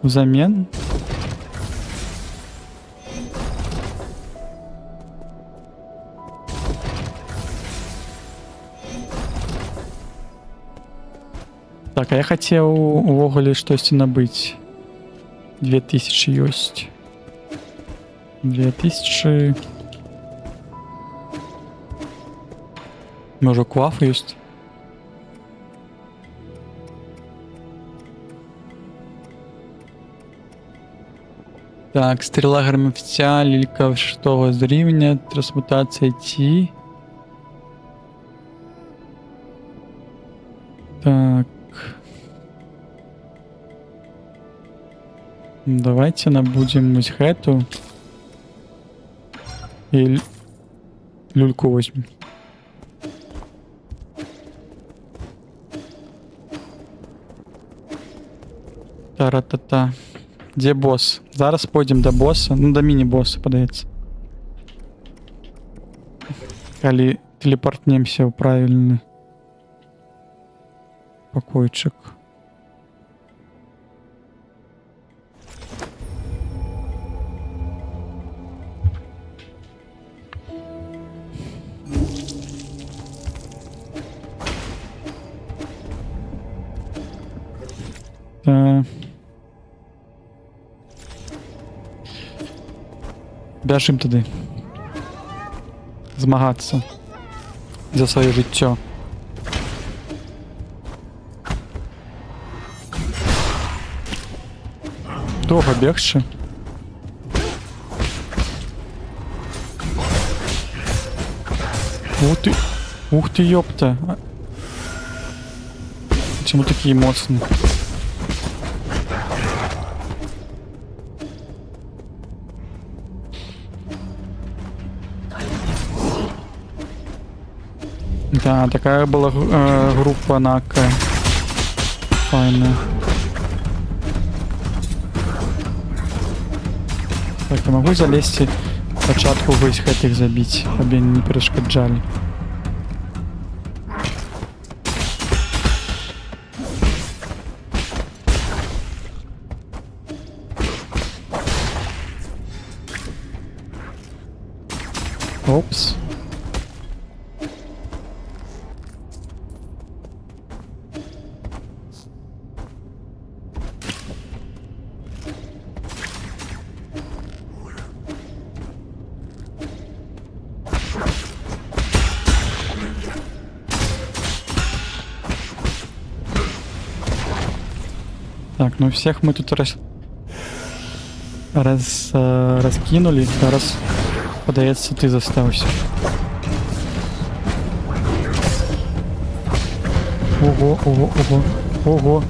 взамін? Так, а я хотів увогуле щось набити. 2000 есть. 2000... Може, кваф есть? Так, стріла громовця, лілька шестого з рівня, трансмутація Ті. Так. Давайте набудем ось гэту. І люльку возьмем. Та-ра-та-та. Де босс? Зараз пойдем до босса. Ну, до міні-босса, подається. Коли телепортнемся в правильний покойчик. Бяжим туди. Змагатися за своє життя. Довго бігши. Ух ти, ёпта. Чому такі моцні? Да, такая была группа Нака. Файна. Так, я могу залезть спачатку вось гэтых забіць, каб яны не перашкаджалі. Опс. Так, ну всех мы тут раскинули. Зараз, подається, ти застався. Ого, ого, ого, ого,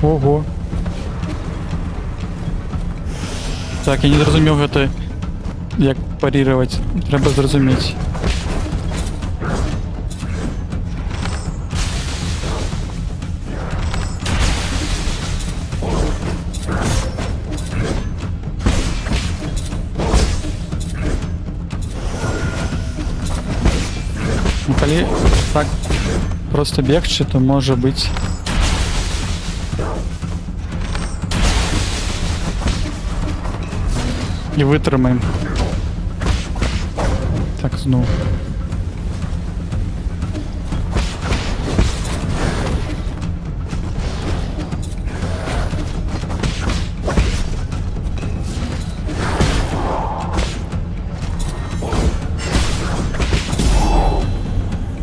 ого. Так, я не зрозумів гэта, як парировать. Треба зрозуміти. Ну, калі так просто бегчы, то можа быць. І вытрымаем. Так, зноў.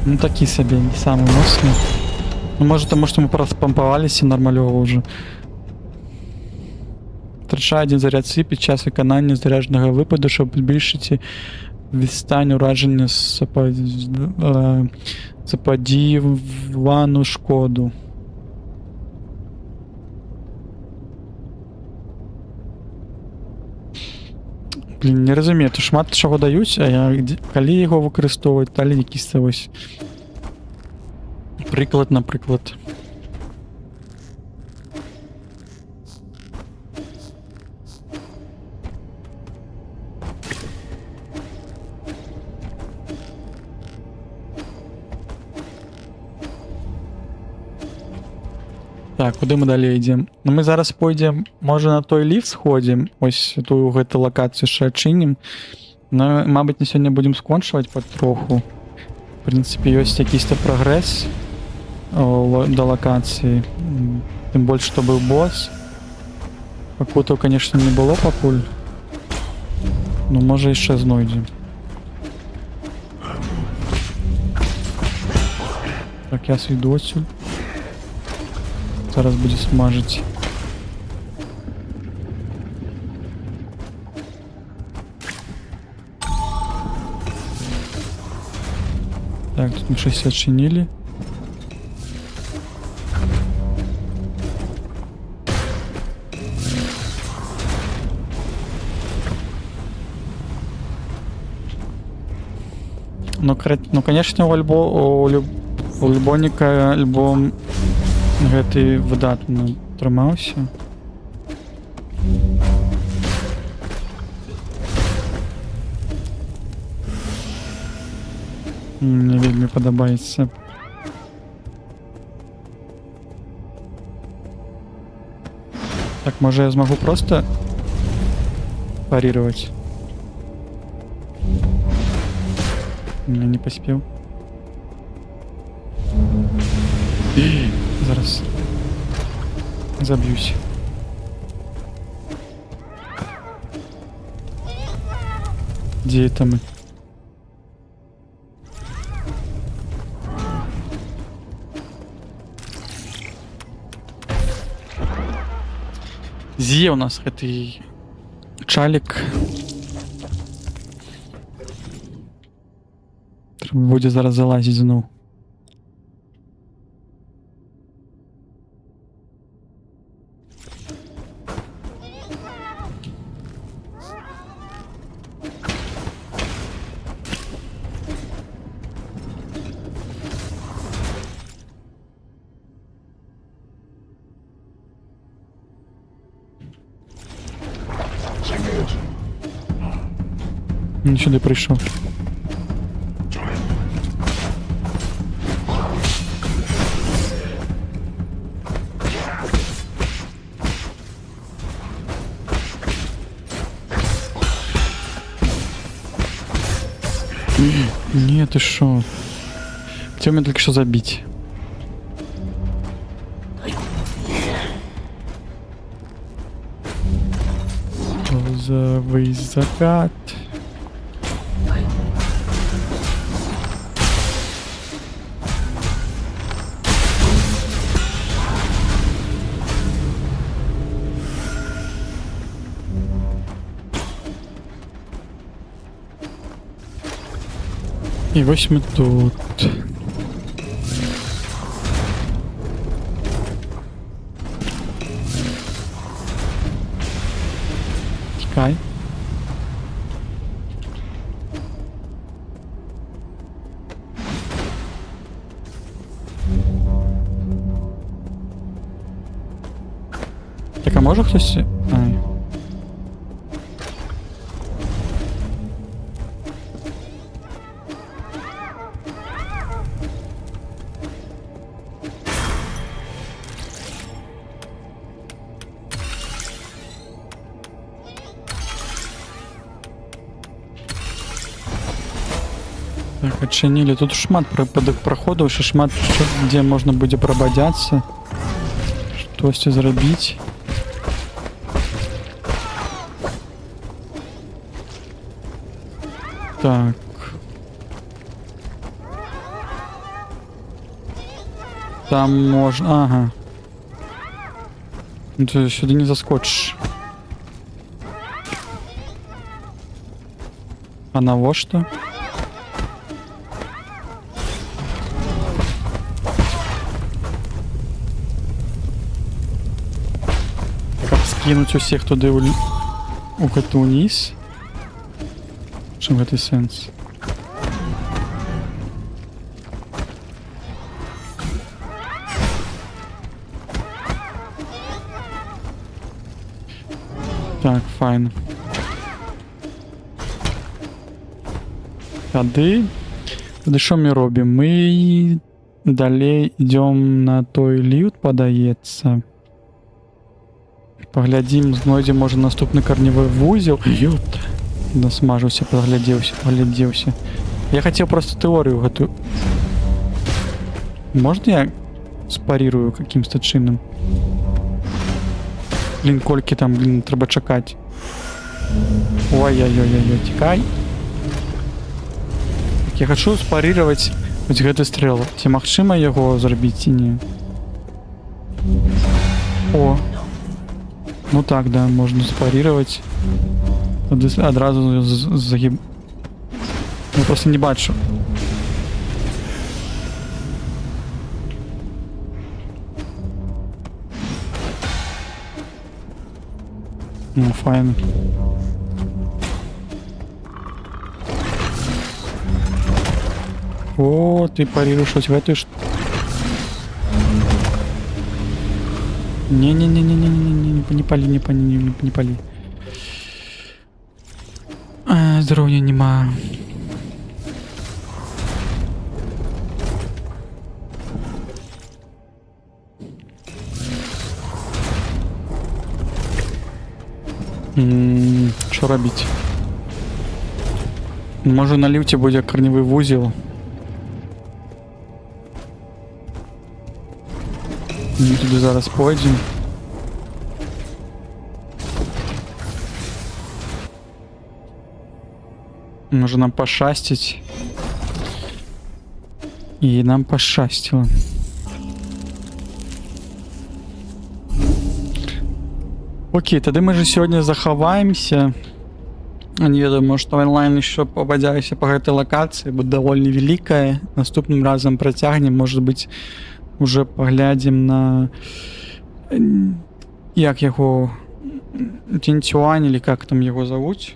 Ну такі сабе, не самый моцны. Ну может таму, што мы просто пампаваліся нармалёва ўжо. Трачае один заряд СИ під час виконання зарядженого випаду, щоб збільшити відстань ураження заподіяну шкоду. Блін, не розумію, то шмат чого дають, а я коли його використовують, далі якийсь ось приклад, наприклад. Так, куди ми далі йдемо? Ну ми зараз пойдемо, може на той ліфт сходимо, ось ту гэту локацію ще чинім. Ну, мабуть, на сьогодні будемо скончувати потроху. В принципі, є якийсь прогрес до локації. Тим більше, що був бос. Какого-то, звісно, не було покуль. Ну, може, ще знайдемо. Так, я свійду отсюда. Зараз буде смажить. Так, тут мы щось отчинили. Ну, конечно, у Любоніка альбом гэты выдатна трымаўся. Мне вельмі падабаецца. Так, можа я змагу просто парировать? Не паспеў. Зараз заб'юсь. Где это мы? Зе у нас гэты чалік. Трэба будзе зараз залазіць зноў. Він сюди прийшов. Ні, ти що? Хотів мене тільки що забити. Розовий закат. І ось ми тут. Тікай. Так, а може хтось... Ай. Так, отчинили. Тут шмат проходов, ще шмат, где можно будет прободяться. Что-то зробить. Так. Там можно... Ага. Ну, ты сюда не заскочишь. А на вот что? Как скинуть усіх туди у коту вниз? Що в этой сенс? Так, файн. Тады що ми робимо? Ми далі йдемо на той ліфт, подається. Поглядім, знайдемо, може, наступний корневий вузел. Йопта. Насмажився, поглядівся. Я хотів просто теорію готую. Можна я спарирую каким-то чином? Блін, кольки там, блін, треба чекати. Ой-ой-ой-ой, тікай. Так, я хочу спарировать ось гэты стрел. Ці магчыма яго зрабіць ці не? О. Ну так, да, можно спарировать. Одразу загиб... Я просто не бачу. Ну, файн. О, ты парируешь хоть в эту не пали, не пали. Здоровья нема. Що робити? Може на ліфті буде корневий вузел. Ми туди зараз пойдемо. Може нам пощастить. І нам пощастило. Окей, тогда мы же сегодня заховаемся. Не ведаю, может онлайн еще попадяемся по этой локации, будет довольно великая. Наступным разом протягнем, может быть, уже поглядим на... Як его... Тінтюань, или как там его зовут.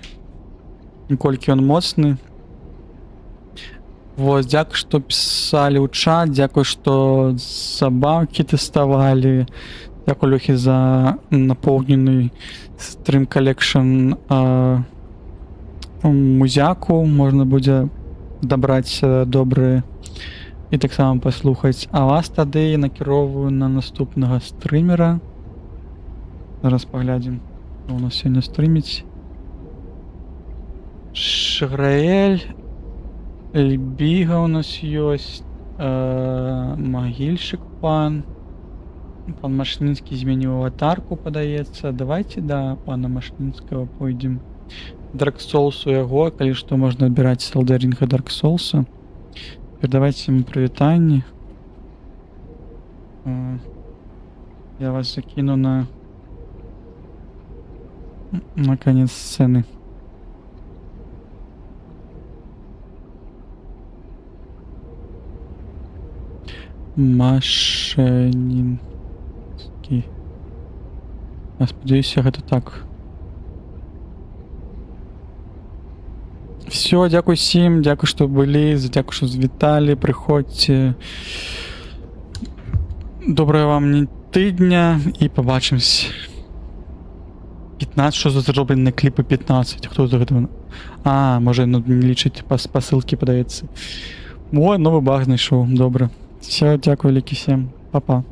Кольки он моцный. Вот, дякую, что писали у чат, дякую, что забавки теставали. Дякую, Лехи, за наповнений стрім колекшн музяку можна будзе дабраць добры і таксама паслухаць. А вас тады накіроўваю на наступнага стрымера. Зараз паглядзім, што у нас сёння стрыміць. Шграэль, Эльбіга у нас ёсць, Магільшык пан Машнінскі змяніў аватарку, падаецца. Давайте да пана Машнінскага пойдзем. Dark Souls у яго, калі што можна адбіраць з Elden Ring Dark Souls. Перадавайце ему прывітанні. Я вас закину на конец сцены. Машнінскі. Я спадзяюся, гэта так. Все, дзякуй всім, дзякуй, што былі, дзякуй, што звіталі, прыходзьце. Добрага вам тыдня і пабачымся. 15, що за зроблены кліпы 15? Хто за гэта? А, можа, не лічыць па ссылке падаецца. О, новы баг знайшоў, добра. Все, дзякуй вялікі всім. Па-па.